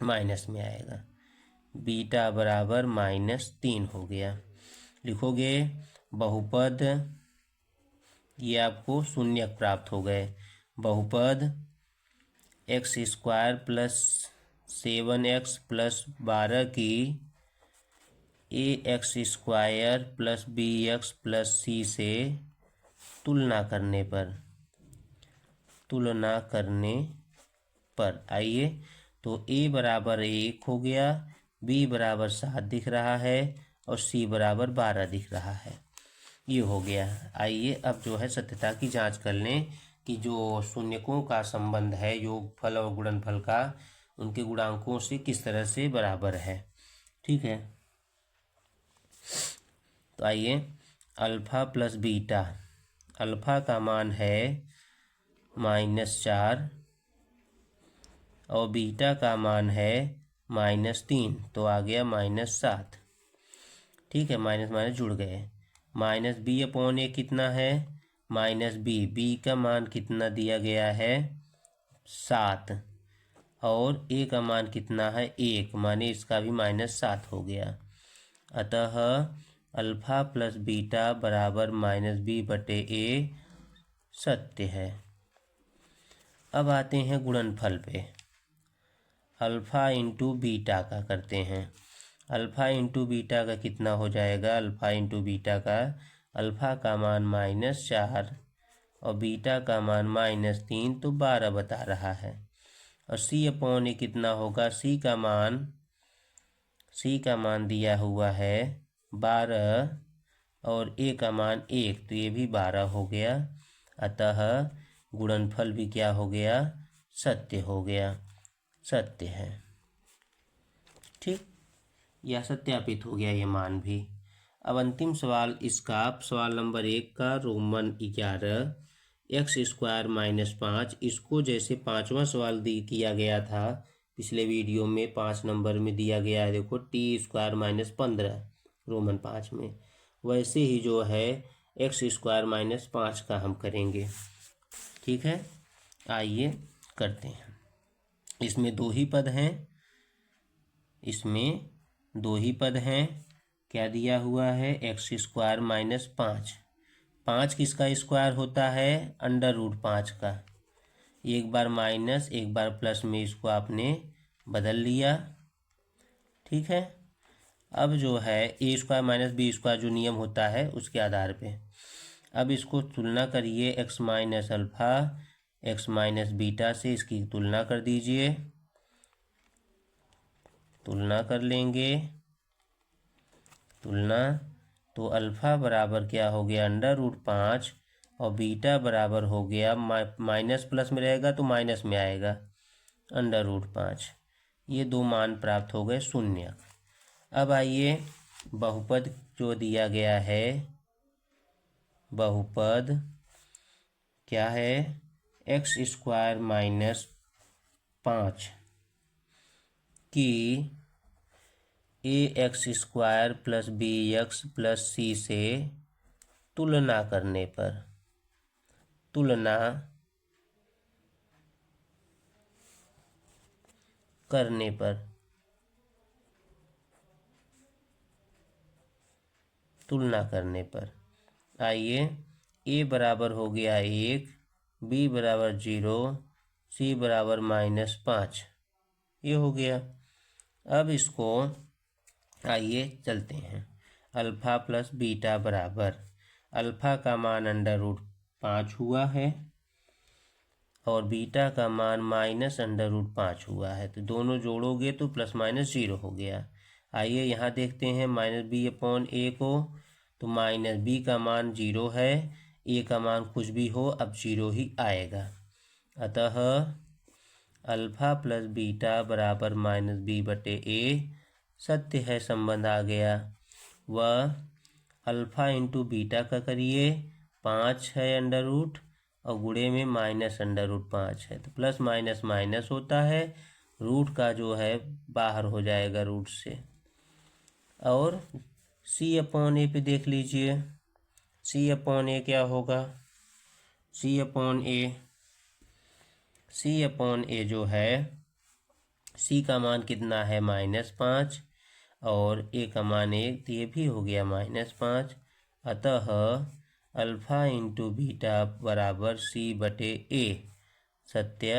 माइनस में आएगा। बीटा बराबर -3 हो गया। लिखोगे बहुपद, ये आपको शून्यक प्राप्त हो गए। बहुपद x² प्लस 7x प्लस 12 की ax² plus bx plus c से तुलना करने पर आइए तो a बराबर 1 हो गया, b बराबर 7 दिख रहा है और c बराबर 12 दिख रहा है। ये हो गया। आइए अब जो है सत्यता की जांच कर लें कि जो शून्यकों का संबंध है योगफल और गुणनफल का, उनके गुणांकों से किस तरह से बराबर है। ठीक है, तो आइए अल्फ़ा प्लस बीटा, अल्फ़ा का मान है -4 और बीटा का मान है -3, तो आ गया -7। ठीक है, माइनस माइनस जुड़ गए। -b/a कितना है -b, b का मान कितना दिया गया है 7 और a का मान कितना है 1, माने इसका भी -7 हो गया। अतः अल्फ़ा प्लस बीटा बराबर -b/a सत्य है। अब आते हैं गुणनफल पे। अल्फ़ा इंटू बीटा का करते हैं। अल्फ़ा इंटू बीटा का कितना हो जाएगा, अल्फ़ा इंटू बीटा का, अल्फ़ा का मान -4 और बीटा का मान -3, तो 12 बता रहा है। और c/a कितना होगा, c का मान दिया हुआ है 12 और a का मान 1, तो ये भी 12 हो गया। अतः गुणनफल भी क्या हो गया, सत्य हो गया, सत्य है। ठीक, यह सत्यापित हो गया ये मान भी। अब अंतिम सवाल इसका, सवाल नंबर 1 का रोमन 11 x² - 5, इसको जैसे 5वां सवाल किया गया था पिछले वीडियो में, 5 नंबर में दिया गया है देखो t² - 15 रोमन 5 में, वैसे ही जो है x² - 5 का हम करेंगे। ठीक है, आइए करते हैं। इसमें दो ही पद हैं, क्या दिया हुआ है x² - 5। 5 किसका स्क्वायर होता है, √5 का। एक बार माइनस एक बार प्लस में इसको आपने बदल लिया। ठीक है, अब जो है a² - b² जो नियम होता है उसके आधार पे अब इसको तुलना करिए x minus alpha x minus beta से, इसकी तुलना कर दीजिए। तुलना कर लेंगे, तो अल्फ़ा बराबर क्या हो गया √5 और बीटा बराबर हो गया, माइनस प्लस में रहेगा तो माइनस में आएगा √5। ये दो मान प्राप्त हो गए शून्य। अब आइए बहुपद जो दिया गया है, बहुपद क्या है x² - 5 की ax² plus bx plus c से तुलना करने पर तुलना करने पर। आइए, a बराबर हो गया 1, b बराबर 0, c बराबर -5, ये हो गया। अब इसको आइए चलते हैं। अल्फ़ा प्लस बीटा बराबर, अल्फ़ा का मान √5 हुआ है और बीटा का मान -√5 हुआ है, तो दोनों जोड़ोगे तो ±0 हो गया। आइए यहाँ देखते हैं -b/a को, तो -b का मान 0 है, a का मान कुछ भी हो अब 0 ही आएगा। अतः अल्फ़ा प्लस बीटा बराबर -b/a सत्य है, संबंध आ गया। वह अल्फ़ा इंटू बीटा का करिए, 5 है √ और गुणे में -√5 है, तो प्लस माइनस माइनस होता है, रूट का जो है बाहर हो जाएगा रूट से। और c/a पे देख लीजिए, c/a क्या होगा। c/a जो है, c का मान कितना है -5 और a का मान 1, तो ये भी हो गया -5। अतः अल्फ़ा इंटू बीटा बराबर c/a सत्य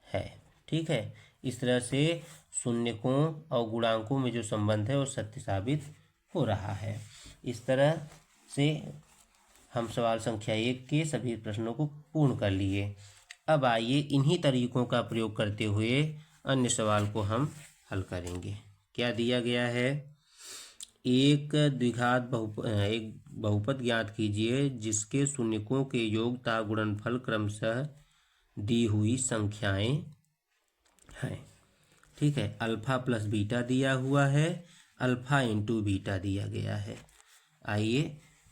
है। ठीक है, इस तरह से शून्यकों और गुणांकों में जो संबंध है वो सत्य साबित हो रहा है। इस तरह से हम सवाल संख्या 1 के सभी प्रश्नों को पूर्ण कर लिए। अब आइए इन्हीं तरीकों का प्रयोग करते हुए अन्य सवाल को हम हल करेंगे। क्या दिया गया है, एक बहुपद ज्ञात कीजिए जिसके शून्यकों के योग तथा गुणनफल क्रमशः दी हुई संख्याएं हैं। ठीक है, अल्फ़ा प्लस बीटा दिया हुआ है, अल्फ़ा इंटू बीटा दिया गया है। आइए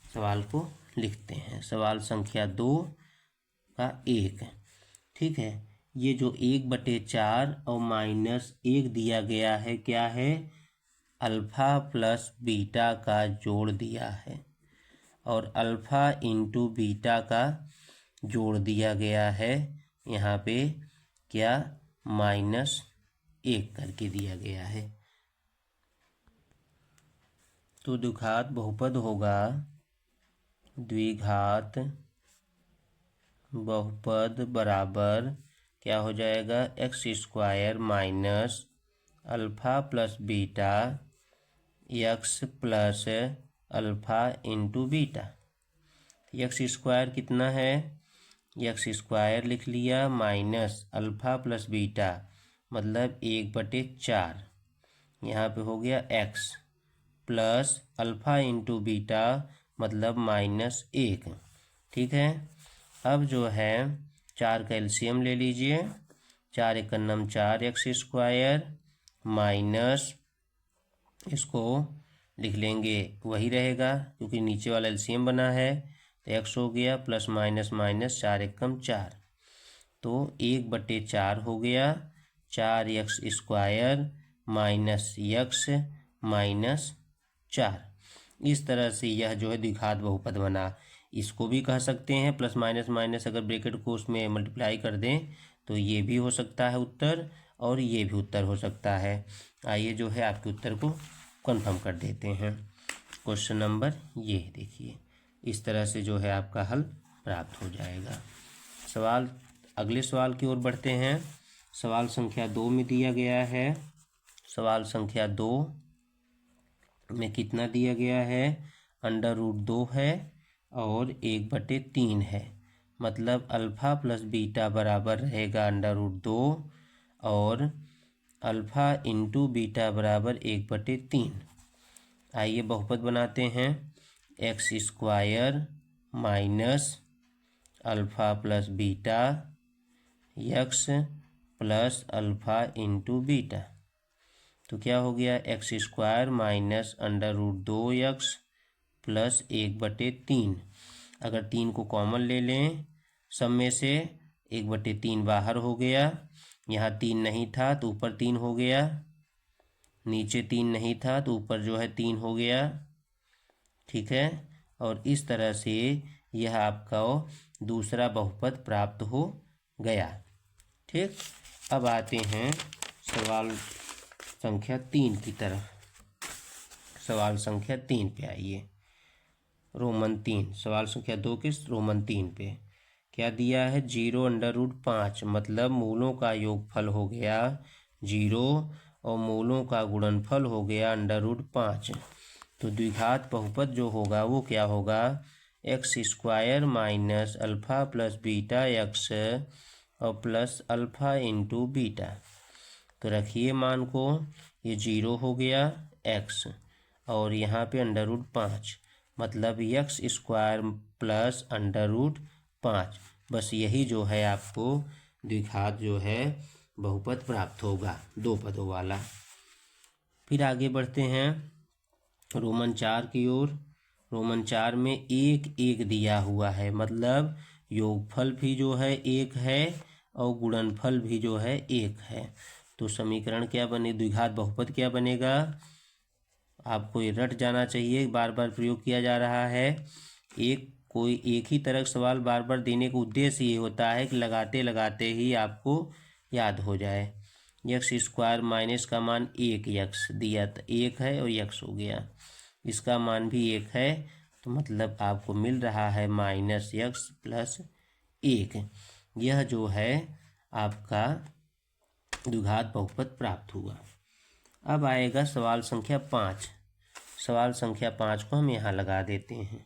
सवाल को लिखते हैं। सवाल संख्या 2 का 1। ठीक है, ये जो 1/4 और -1 दिया गया है क्या है, अल्फ़ा प्लस बीटा का जोड़ दिया है और अल्फ़ा इंटू बीटा का जोड़ दिया गया है। यहाँ पे क्या -1 करके दिया गया है। तो द्विघात बहुपद होगा, द्विघात बहुपद बराबर क्या हो जाएगा, x² - alpha plus beta x plus alpha into beta. x² कितना है, x² लिख लिया, माइनस अल्फ़ा प्लस बीटा मतलब 1/4, यहाँ पे हो गया x plus alpha into beta मतलब -1। ठीक है, अब जो है 4 का एलसीएम ले लीजिए, 4 × 4 x² माइनस इसको लिख लेंगे वही रहेगा क्योंकि नीचे वाला एलसीएम बना है, तो x हो गया प्लस माइनस माइनस 4 × 4, तो 1/4 हो गया, 4x² माइनस x माइनस 4। इस तरह से यह जो है द्विघात बहुपद बना। इसको भी कह सकते हैं प्लस माइनस माइनस, अगर ब्रैकेट को उसमें मल्टीप्लाई कर दें तो ये भी हो सकता है उत्तर और ये भी उत्तर हो सकता है। आइए जो है आपके उत्तर को कंफर्म कर देते हैं। क्वेश्चन नंबर ये देखिए, इस तरह से जो है आपका हल प्राप्त हो जाएगा। अगले सवाल की ओर बढ़ते हैं। सवाल संख्या 2 में दिया गया है, सवाल संख्या 2 में कितना दिया गया है, √2 है और 1/3 है, मतलब अल्फ़ा प्लस बीटा बराबर रहेगा √2 और अल्फ़ा इंटू बीटा बराबर 1/3। आइए बहुपद बनाते हैं, x² minus alpha plus beta x plus alpha into beta, तो क्या हो गया, x² माइनस √2x प्लस 1/3। अगर 3 को कॉमन ले लें सब में से, 1/3 बाहर हो गया, यहाँ 3 नहीं था तो ऊपर 3 हो गया, नीचे 3 नहीं था तो ऊपर जो है 3 हो गया। ठीक है, और इस तरह से यह आपका दूसरा बहुपद प्राप्त हो गया। ठीक, अब आते हैं सवाल संख्या 3 की तरफ। सवाल संख्या 3 पे आइए। रोमन 3 सवाल संख्या 2 के रोमन 3 पे क्या दिया है? 0√5 मतलब मूलों का योगफल हो गया 0 और मूलों का गुणनफल हो गया √5। तो द्विघात बहुपद जो होगा वो क्या होगा? x² minus alpha plus beta x और प्लस अल्फ़ा इंटू बीटा। तो रखिए मान को, ये 0 हो गया x और यहाँ पे √5 मतलब x² प्लस √5। बस यही जो है आपको द्विघात जो है बहुपद प्राप्त होगा, दो पदों वाला। फिर आगे बढ़ते हैं रोमन 4 की ओर। रोमन 4 में 1 दिया हुआ है, मतलब योगफल भी जो है 1 है और गुणनफल भी जो है 1 है। तो समीकरण क्या बने? द्विघात बहुपद क्या बनेगा? आपको ये रट जाना चाहिए, बार बार प्रयोग किया जा रहा है। कोई एक ही तरह का सवाल बार बार देने का उद्देश्य ये होता है कि लगाते लगाते ही आपको याद हो जाए। x² माइनस का मान 1x दिया था, 1 है और x हो गया, इसका मान भी 1 है, तो मतलब आपको मिल रहा है -x प्लस 1। यह जो है आपका द्विघात बहुपद प्राप्त हुआ। अब आएगा सवाल संख्या 5। सवाल संख्या 5 को हम यहाँ लगा देते हैं।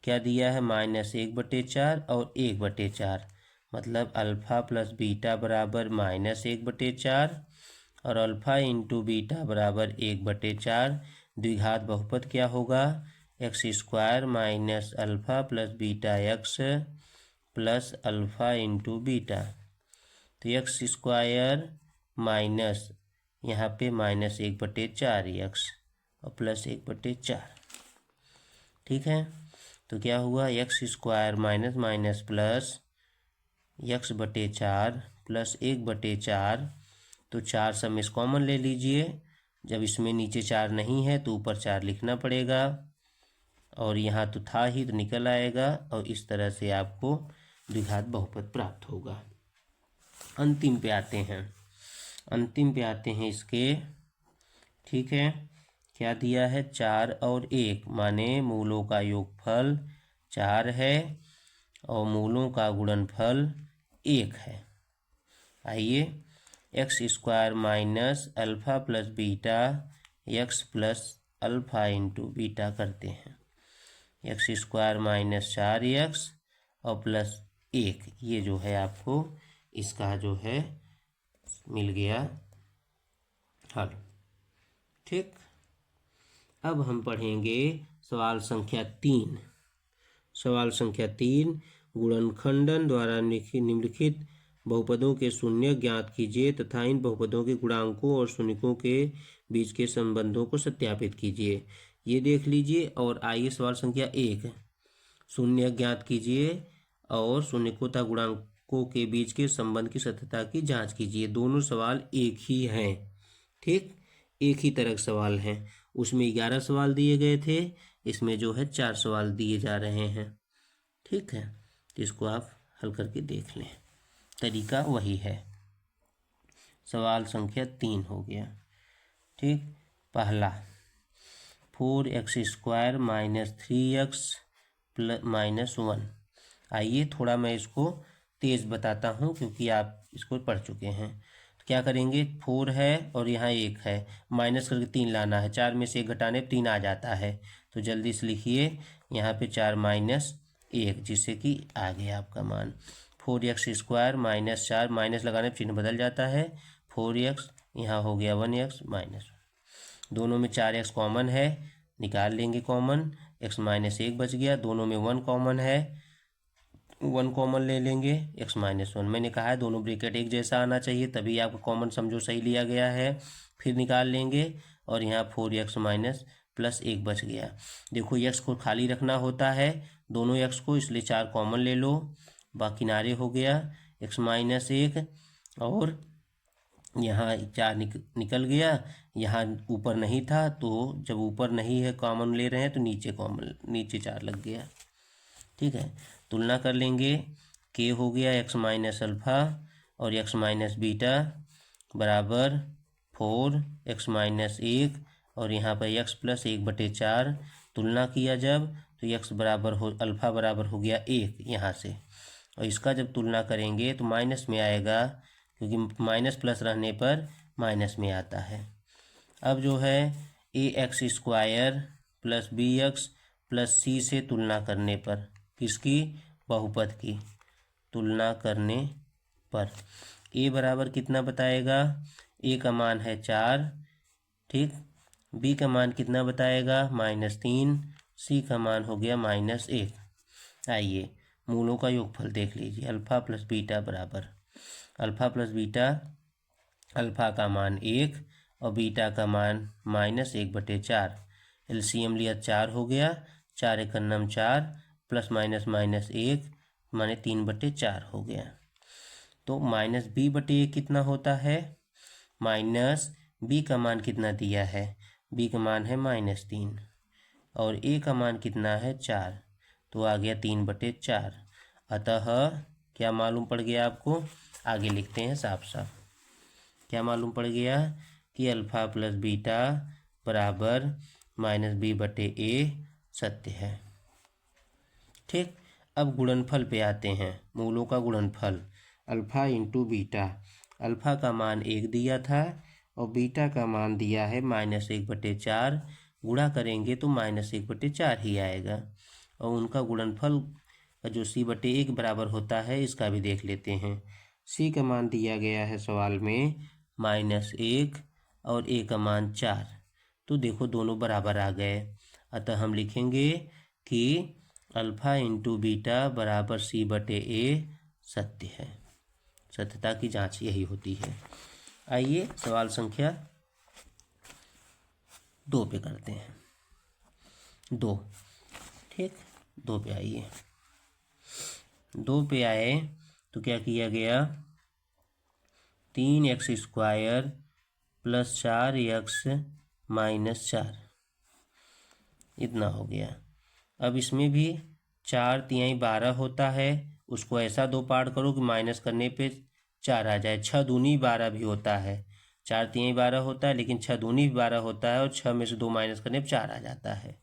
क्या दिया है? -1/4 और 1/4 मतलब अल्फ़ा प्लस बीटा बराबर -1/4 और अल्फ़ा इंटू बीटा बराबर 1/4। द्विघात बहुपद क्या होगा? x² minus alpha plus beta x plus alpha into beta. तो x² माइनस यहाँ पे -1/4x और प्लस 1/4। ठीक है, तो क्या हुआ? x² minus minus plus x/4 plus 1/4। तो 4 सब इस कॉमन ले लीजिए, जब इसमें नीचे 4 नहीं है तो ऊपर 4 लिखना पड़ेगा, और यहाँ तो था ही तो निकल आएगा, और इस तरह से आपको द्विघात बहुपद प्राप्त होगा। अंतिम पे आते हैं, अंतिम पे आते हैं इसके। ठीक है, क्या दिया है? 4 और 1 माने मूलों का योगफल 4 है और मूलों का गुणनफल 1 है। आइए x² minus alpha plus beta x plus alpha into beta करते हैं। x² माइनस 4x और प्लस 1, ये जो है आपको इसका जो है मिल गया हल। ठीक, अब हम पढ़ेंगे सवाल संख्या 3। सवाल संख्या 3, गुणनखंडन द्वारा निम्नलिखित बहुपदों के शून्य ज्ञात कीजिए तथा इन बहुपदों के गुणांकों और शून्यकों के बीच के संबंधों को सत्यापित कीजिए। ये देख लीजिए। और आइए सवाल संख्या 1, शून्य ज्ञात कीजिए और शून्यकों तथा गुणांकों के बीच के संबंध की सत्यता की जांच कीजिए। दोनों सवाल एक ही हैं। ठीक, एक ही तरह के सवाल हैं। उसमें 11 सवाल दिए गए थे, इसमें जो है 4 सवाल दिए जा रहे हैं। ठीक है, तो इसको आप हल करके देख लें, तरीका वही है। सवाल संख्या 3 हो गया। ठीक, पहला 4x² माइनस 3x माइनस 1। आइए थोड़ा मैं इसको तेज़ बताता हूँ क्योंकि आप इसको पढ़ चुके हैं। तो क्या करेंगे? 4 है और यहाँ 1 है, माइनस करके 3 लाना है, 4 में से 1 घटाने 3 आ जाता है। तो जल्दी से लिखिए यहाँ पे 4 माइनस 1, जिससे कि आ गया आपका मान 4x² माइनस 4, माइनस लगाने पर चिन्ह बदल जाता है, 4x यहाँ हो गया 1x माइनस। दोनों में 4x कॉमन है, निकाल लेंगे कॉमन, x माइनस 1 बच गया। दोनों में 1 कॉमन है, 1 कॉमन ले लेंगे, x माइनस 1। मैंने कहा है दोनों ब्रैकेट एक जैसा आना चाहिए, तभी आपको कॉमन समझो सही लिया गया है। फिर निकाल लेंगे और यहाँ 4x माइनस प्लस 1 बच गया। देखो x को खाली रखना होता है दोनों x को, इसलिए 4 कॉमन ले लो, बाकी किनारे हो गया x माइनस 1 और यहाँ 4 निकल गया। यहाँ ऊपर नहीं था, तो जब ऊपर नहीं है कॉमन ले रहे हैं तो नीचे कॉमन, नीचे 4 लग गया। ठीक है, तुलना कर लेंगे, k हो गया x माइनस अल्फ़ा और x माइनस बीटा बराबर 4x माइनस 1 और यहाँ पर x प्लस 1/4 तुलना किया जब तो x बराबर हो अल्फ़ा बराबर हो गया 1 यहाँ से, और इसका जब तुलना करेंगे तो माइनस में आएगा, क्योंकि माइनस प्लस रहने पर माइनस में आता है। अब जो है ax² plus bx plus c से तुलना करने पर, किसकी? बहुपद की तुलना करने पर a बराबर कितना बताएगा? a का मान है 4, ठीक। b का मान कितना बताएगा? -3। c का मान हो गया -1। आइए मूलों का योगफल देख लीजिए। अल्फ़ा प्लस बीटा बराबर अल्फ़ा प्लस बीटा, अल्फ़ा का मान 1 और बीटा का मान -1/4। एलसीएम लिया 4 हो गया, 4 एकम नम 4 प्लस माइनस माइनस 1 माने 3/4 हो गया। तो -b/1 कितना होता है? माइनस b का मान कितना दिया है? b का मान है -3 और a का मान कितना है? 4, तो आ गया 3/4। अतः क्या मालूम पड़ गया आपको? आगे लिखते हैं साफ साफ। क्या मालूम पड़ गया? कि अल्फ़ा प्लस बीटा बराबर -b/a सत्य है, ठीक। अब गुणनफल पे आते हैं। मूलों का गुणनफल अल्फ़ा इंटू बीटा। अल्फ़ा का मान 1 दिया था और बीटा का मान दिया है -1/4। गुणा करेंगे तो -1/4 ही आएगा। और उनका गुणनफल जो c/1 बराबर होता है, इसका भी देख लेते हैं। c का मान दिया गया है सवाल में -1 और a का मान 4, तो देखो दोनों बराबर आ गए। अतः हम लिखेंगे कि अल्फ़ा इंटू बीटा बराबर c/a सत्य है। सत्यता की जांच यही होती है। आइए सवाल संख्या 2 पे करते हैं। 2, ठीक। 2 पे आइए। 2 पे आए तो क्या किया गया? 3x² प्लस 4x -4 इतना हो गया। अब इसमें भी 4 तिहाई 12 होता है, उसको ऐसा 2 पार्ट करो कि माइनस करने पे 4 आ जाए। 6 दूनी 12 भी होता है। 4 तिहाई 12 होता है, लेकिन 6 दूनी भी 12 होता है और 6 में से 2 माइनस करने पर 4 आ जाता है।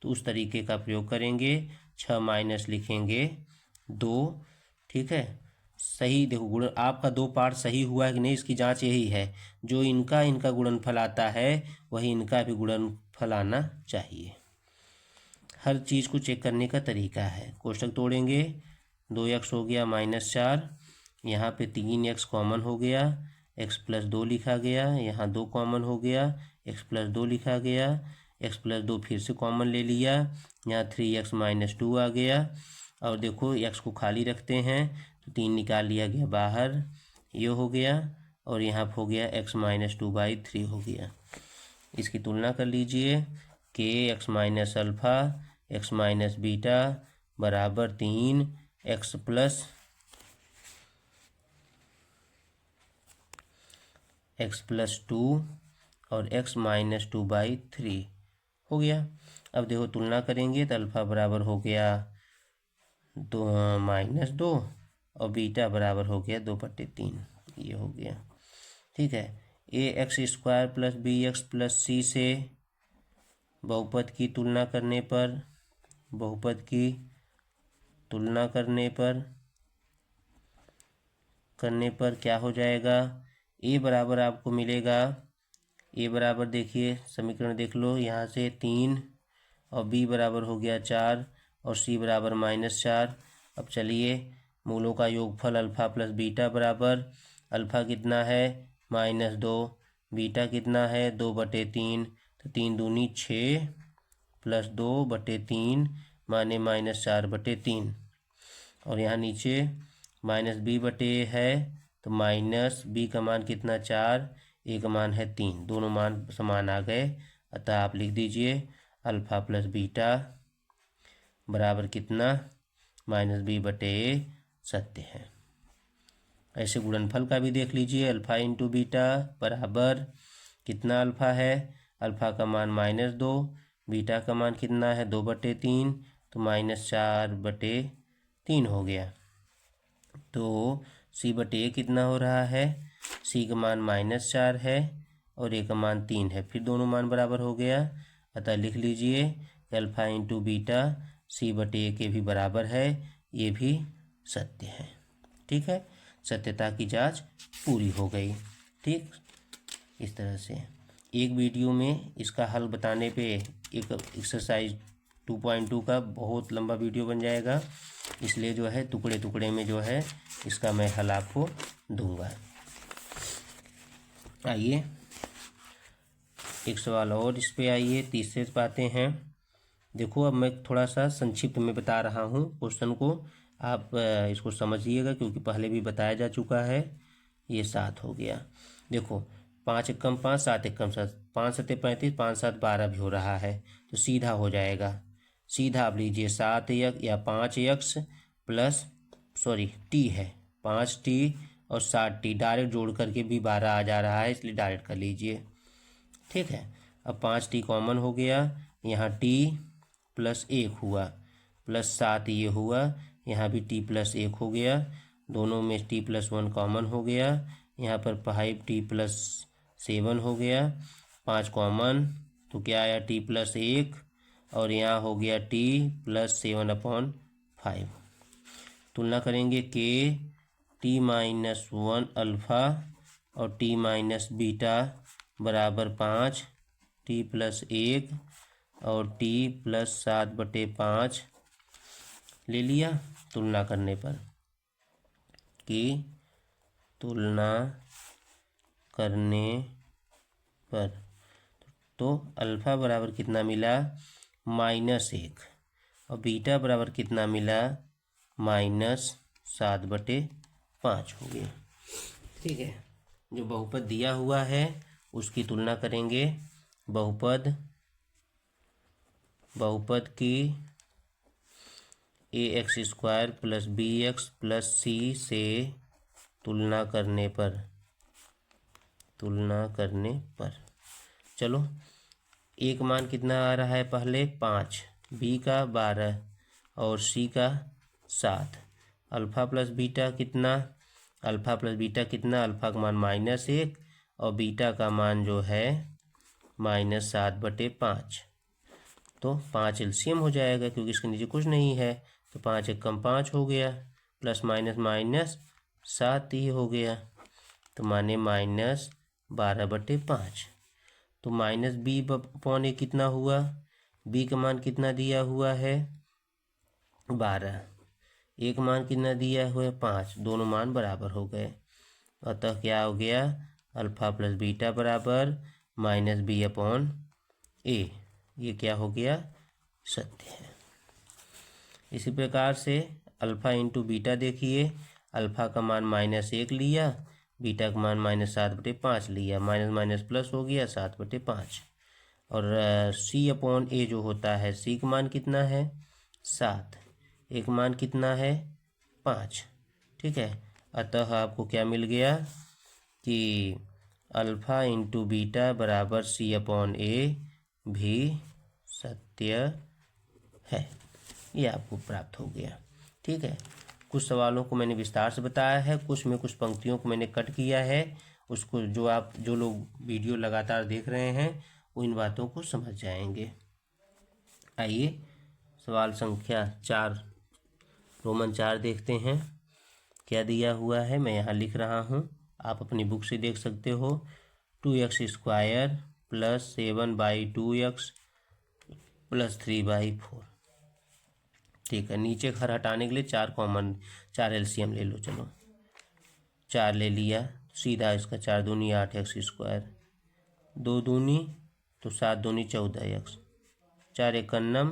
तो उस तरीके का प्रयोग करेंगे। 6 माइनस लिखेंगे 2, ठीक है। सही देखो, गुण आपका 2 पार्ट सही हुआ है कि नहीं, इसकी जांच यही है। जो इनका गुणनफल आता है वही इनका भी गुणनफल आना चाहिए। हर चीज़ को चेक करने का तरीका है। कोष्टक तोड़ेंगे, 2x हो गया -4, यहाँ पे 3x कॉमन हो गया, x प्लस 2 लिखा गया, यहाँ 2 कॉमन हो गया, x प्लस 2 लिखा गया, x प्लस 2 फिर से कॉमन ले लिया, यहाँ 3x -2 आ गया। और देखो x को खाली रखते हैं तो 3 निकाल लिया गया बाहर, ये हो गया। और यहाँ हो गया x -2/3 हो गया। इसकी तुलना कर लीजिए कि x minus alpha x minus beta बराबर 3 x प्लस x+2 और x -2/3 हो गया। अब देखो तुलना करेंगे तो अल्फ़ा बराबर हो गया 2 और बीटा बराबर हो गया 2/3, ये हो गया, ठीक है। ax² plus bx plus c से बहुपद की तुलना करने पर क्या हो जाएगा? a बराबर आपको मिलेगा, a बराबर देखिए समीकरण देख लो, यहाँ से 3 और b बराबर हो गया 4 और c बराबर -4। अब चलिए मूलों का योगफल अल्फ़ा प्लस बीटा बराबर अल्फ़ा कितना है -2, बीटा कितना है 2/3, तो 3 दूनी 6 प्लस 2/3 माने -4/3। और यहाँ नीचे -b/a है, तो माइनस b का मान कितना 4, a का मान है 3, दोनों मान समान आ गए। अतः आप लिख दीजिए अल्फ़ा प्लस बीटा बराबर कितना -b/a सत्य है। ऐसे गुणनफल का भी देख लीजिए। अल्फ़ा इंटू बीटा बराबर कितना अल्फ़ा है? अल्फ़ा का मान -2, बीटा का मान कितना है 2/3, तो -4/3 हो गया। तो c/a कितना हो रहा है? c का मान -4 है और ए का मान 3 है, फिर दोनों मान बराबर हो गया। अतः लिख लीजिए अल्फा इंटू बीटा सी बटे ए के भी बराबर है, ये भी सत्य है। ठीक है, सत्यता की जांच पूरी हो गई। ठीक, इस तरह से एक वीडियो में इसका हल बताने पे एक एक्सरसाइज 2.2 का बहुत लंबा वीडियो बन जाएगा, इसलिए जो है टुकड़े टुकड़े में जो है इसका मैं हल आपको दूंगा। आइए एक सवाल और इस पे आइए, तीसरे पे आते हैं। देखो अब मैं थोड़ा सा संक्षिप्त में बता रहा हूँ क्वेश्चन को, आप इसको समझिएगा क्योंकि पहले भी बताया जा चुका है। ये 7 हो गया। देखो 5 एकम 5, 7 एकम 7, 5 सत्ते 35, 5 7 12 भी हो रहा है, तो सीधा हो जाएगा। सीधा आप लीजिए 7 यक्स या 5 यक्स प्लस टी है 5t और 7t, डायरेक्ट जोड़ करके भी 12 आ जा रहा है, इसलिए डायरेक्ट कर लीजिए। ठीक है, अब 5t कॉमन हो गया, यहाँ t प्लस 1 हुआ, प्लस 7 ये हुआ, यहाँ भी t प्लस 1 हो गया, दोनों में t प्लस 1 कॉमन हो गया, यहाँ पर 5t प्लस 7 हो गया, 5 कॉमन तो क्या आया t प्लस 1, और यहाँ हो गया t प्लस 7/5। तुलना करेंगे k t माइनस 1 अल्फ़ा और t माइनस बीटा बराबर 5, t प्लस 1 और t प्लस 7/5 ले लिया। तुलना करने पर कि तुलना करने पर तो अल्फ़ा बराबर कितना मिला -1 और बीटा बराबर कितना मिला -7/5 हो गया। ठीक है, जो बहुपद दिया हुआ है उसकी तुलना करेंगे। बहुपद की ax² plus bx plus c से तुलना करने पर चलो a का मान कितना आ रहा है, पहले 5, b का 12 और c का 7। अल्फ़ा प्लस बीटा कितना, अल्फ़ा का मान -1 और बीटा का मान जो है -7/5। तो 5 एलसीएम हो जाएगा क्योंकि इसके नीचे कुछ नहीं है, तो 5 एकम 5 हो गया, प्लस माइनस माइनस 7 ही हो गया, तो माने -12/5। तो -b/a कितना हुआ, b का मान कितना दिया हुआ है 12, a का मान कितना दिया हुआ है 5, दोनों मान बराबर हो गए। अतः क्या हो गया, अल्फ़ा प्लस बीटा बराबर -b/a, ये क्या हो गया, सत्य है। इसी प्रकार से अल्फ़ा इंटू बीटा देखिए, अल्फ़ा का मान -1 लिया, बीटा का मान -7/5 लिया, माइनस माइनस प्लस हो गया 7/5। और c/a जो होता है, c का मान कितना है 7, a का मान कितना है 5। ठीक है, अतः आपको क्या मिल गया कि अल्फ़ा इंटू बीटा बराबर c/a भी सत्य है, ये आपको प्राप्त हो गया। ठीक है, कुछ सवालों को मैंने विस्तार से बताया है, कुछ में कुछ पंक्तियों को मैंने कट किया है, उसको जो लोग वीडियो लगातार देख रहे हैं वो इन बातों को समझ जाएंगे। आइए सवाल संख्या 4 रोमन 4 देखते हैं, क्या दिया हुआ है, मैं यहाँ लिख रहा हूँ, आप अपनी बुक से देख सकते हो। 2x² plus 7/2x plus 3/4। ठीक है, नीचे घर हटाने के लिए 4 एलसीएम ले लो। चलो 4 ले लिया, सीधा इसका 4 दूनी 8x², 2 दूनी तो 7 दूनी 14x, 4 एकन्नम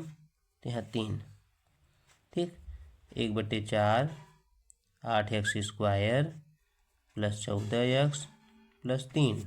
तो यहाँ 3। ठीक, 1/4 8x² प्लस 14x प्लस 3।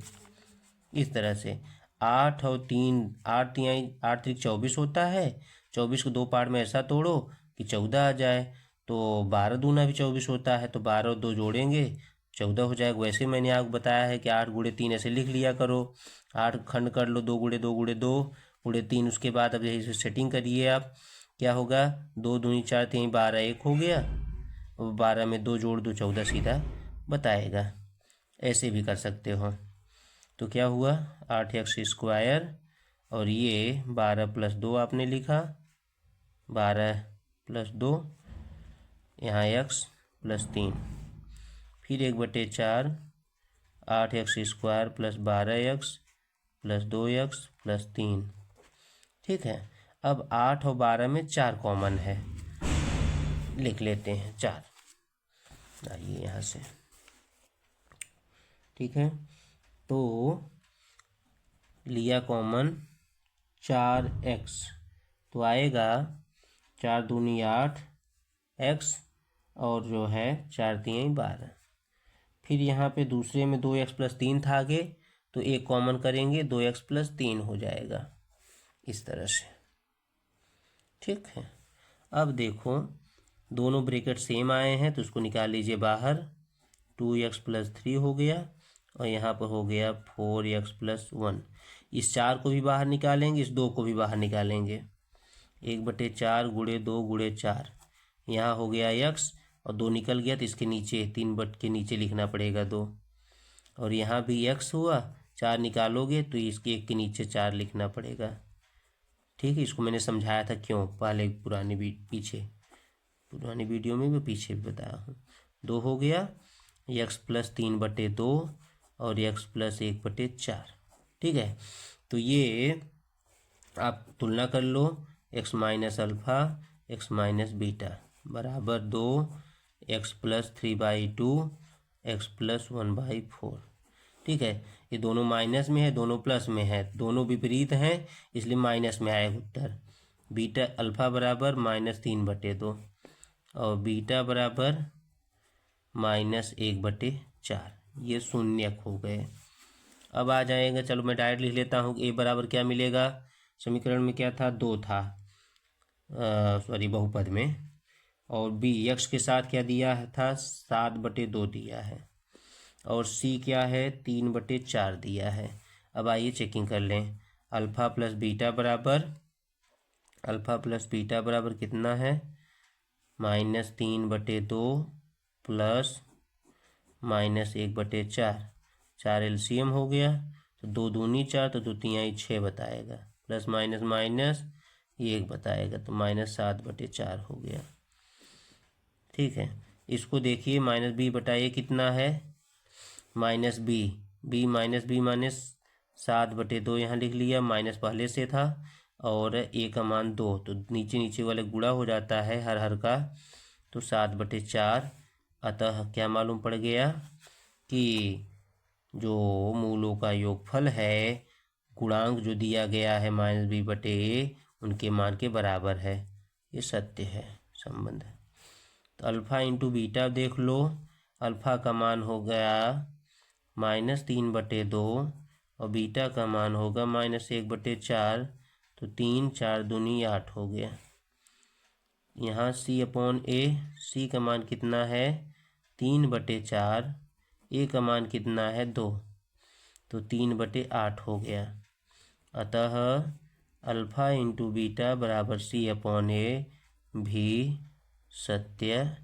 इस तरह से 8 और 3, 8 3 24 होता है, 24 को 2 पार्ट में ऐसा तोड़ो कि 14 आ जाए, तो 12 दूना भी 24 होता है, तो 12 और 2 जोड़ेंगे 14 हो जाएगा। वैसे मैंने आपको बताया है कि 8 × 3 ऐसे लिख लिया करो, 8 खंड कर लो, 2 × 2 × 2 × 3। उसके बाद अब यही से सेटिंग करिए आप, क्या होगा 2 दूनी 4 3 12, 1 हो गया, 12 में 2 जोड़ दो 14 सीधा बताएगा। ऐसे भी कर सकते हो। तो क्या हुआ 8x² और ये 12+2 आपने लिखा 12+2 यहाँ x+3 फिर 1/4 8x² + 12x + 2x + 3। ठीक है, अब 8 और 12 में 4 कॉमन है, लिख लेते हैं 4। आइए यहाँ से, ठीक है, तो लिया कॉमन 4x, तो आएगा 4 दूनी 8 x और जो है 4 3 12। फिर यहाँ पे दूसरे में 2x + 3 था आगे, तो एक कॉमन करेंगे 2x + 3 हो जाएगा इस तरह से। ठीक है, अब देखो दोनों ब्रैकेट सेम आए हैं तो उसको निकाल लीजिए बाहर। 2x + 3 हो गया और यहाँ पर हो गया 4x + 1। इस 4 को भी बाहर निकालेंगे, इस 2 को भी बाहर निकालेंगे। 1/4 × 2 × 4, यहाँ हो गया x और 2 निकल गया तो इसके नीचे 3 बट के नीचे लिखना पड़ेगा 2, और यहाँ भी x हुआ, 4 निकालोगे तो इसके 1 के नीचे 4 लिखना पड़ेगा। ठीक है, इसको मैंने समझाया था क्यों पहले पुरानी वीडियो में भी पीछे भी बताया हूँ। 2 हो गया, x + 3/2 और x + 1/4। ठीक है, तो ये आप तुलना कर लो, x - अल्फ़ा x - बीटा बराबर 2, x + 3/2 x + 1/4। ठीक है, ये दोनों माइनस में है, दोनों प्लस में है, दोनों विपरीत हैं, इसलिए माइनस में आएगा उत्तर। बीटा अल्फ़ा बराबर -3/2 और बीटा बराबर -1/4, ये शून्य हो गए। अब आ जाएगा, चलो मैं डायरेक्ट लिख लेता हूँ। a बराबर क्या मिलेगा, समीकरण में क्या था 2 था, सॉरी बहुपद में, और b x के साथ क्या दिया था 7/2 दिया है, और c क्या है 3/4 दिया है। अब आइए चेकिंग कर लें। अल्फ़ा + बीटा बराबर कितना है -3/2 प्लस -1/4, 4 एलसीएम हो गया, तो 2 दूनी 4 तो 2 तिहाई 6 बताएगा, प्लस माइनस माइनस ये 1 बताएगा, तो -7/4 हो गया। ठीक है, इसको देखिए -b/a कितना है -b -7/2 यहाँ लिख लिया, माइनस पहले से था, और a का मान 2, तो नीचे नीचे वाले गुणा हो जाता है हर का, तो 7/4। अतः क्या मालूम पड़ गया कि जो मूलों का योगफल है, गुणांक जो दिया गया है -b/a, उनके मान के बराबर है। ये सत्य है, संबंध है। तो अल्फ़ा × बीटा देख लो, अल्फ़ा का मान हो गया -3/2 और बीटा का मान होगा -1/4, तो 3 4 दूनी 8 हो गया। यहाँ c/a, c का मान कितना है 3/4, a का मान कितना है 2, तो 3/8 हो गया। अतः अल्फ़ा × बीटा बराबर c/a भी सत्य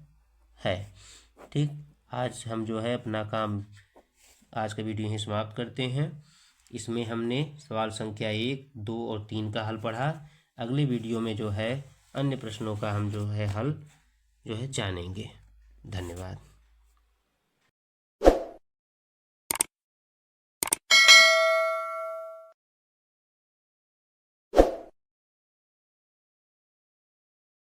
है। ठीक, आज हम जो है अपना काम, आज का वीडियो यहीं समाप्त करते हैं। इसमें हमने सवाल संख्या 1, 2 और 3 का हल पढ़ा। अगले वीडियो में जो है अन्य प्रश्नों का हम जो है हल जो है जानेंगे। धन्यवाद।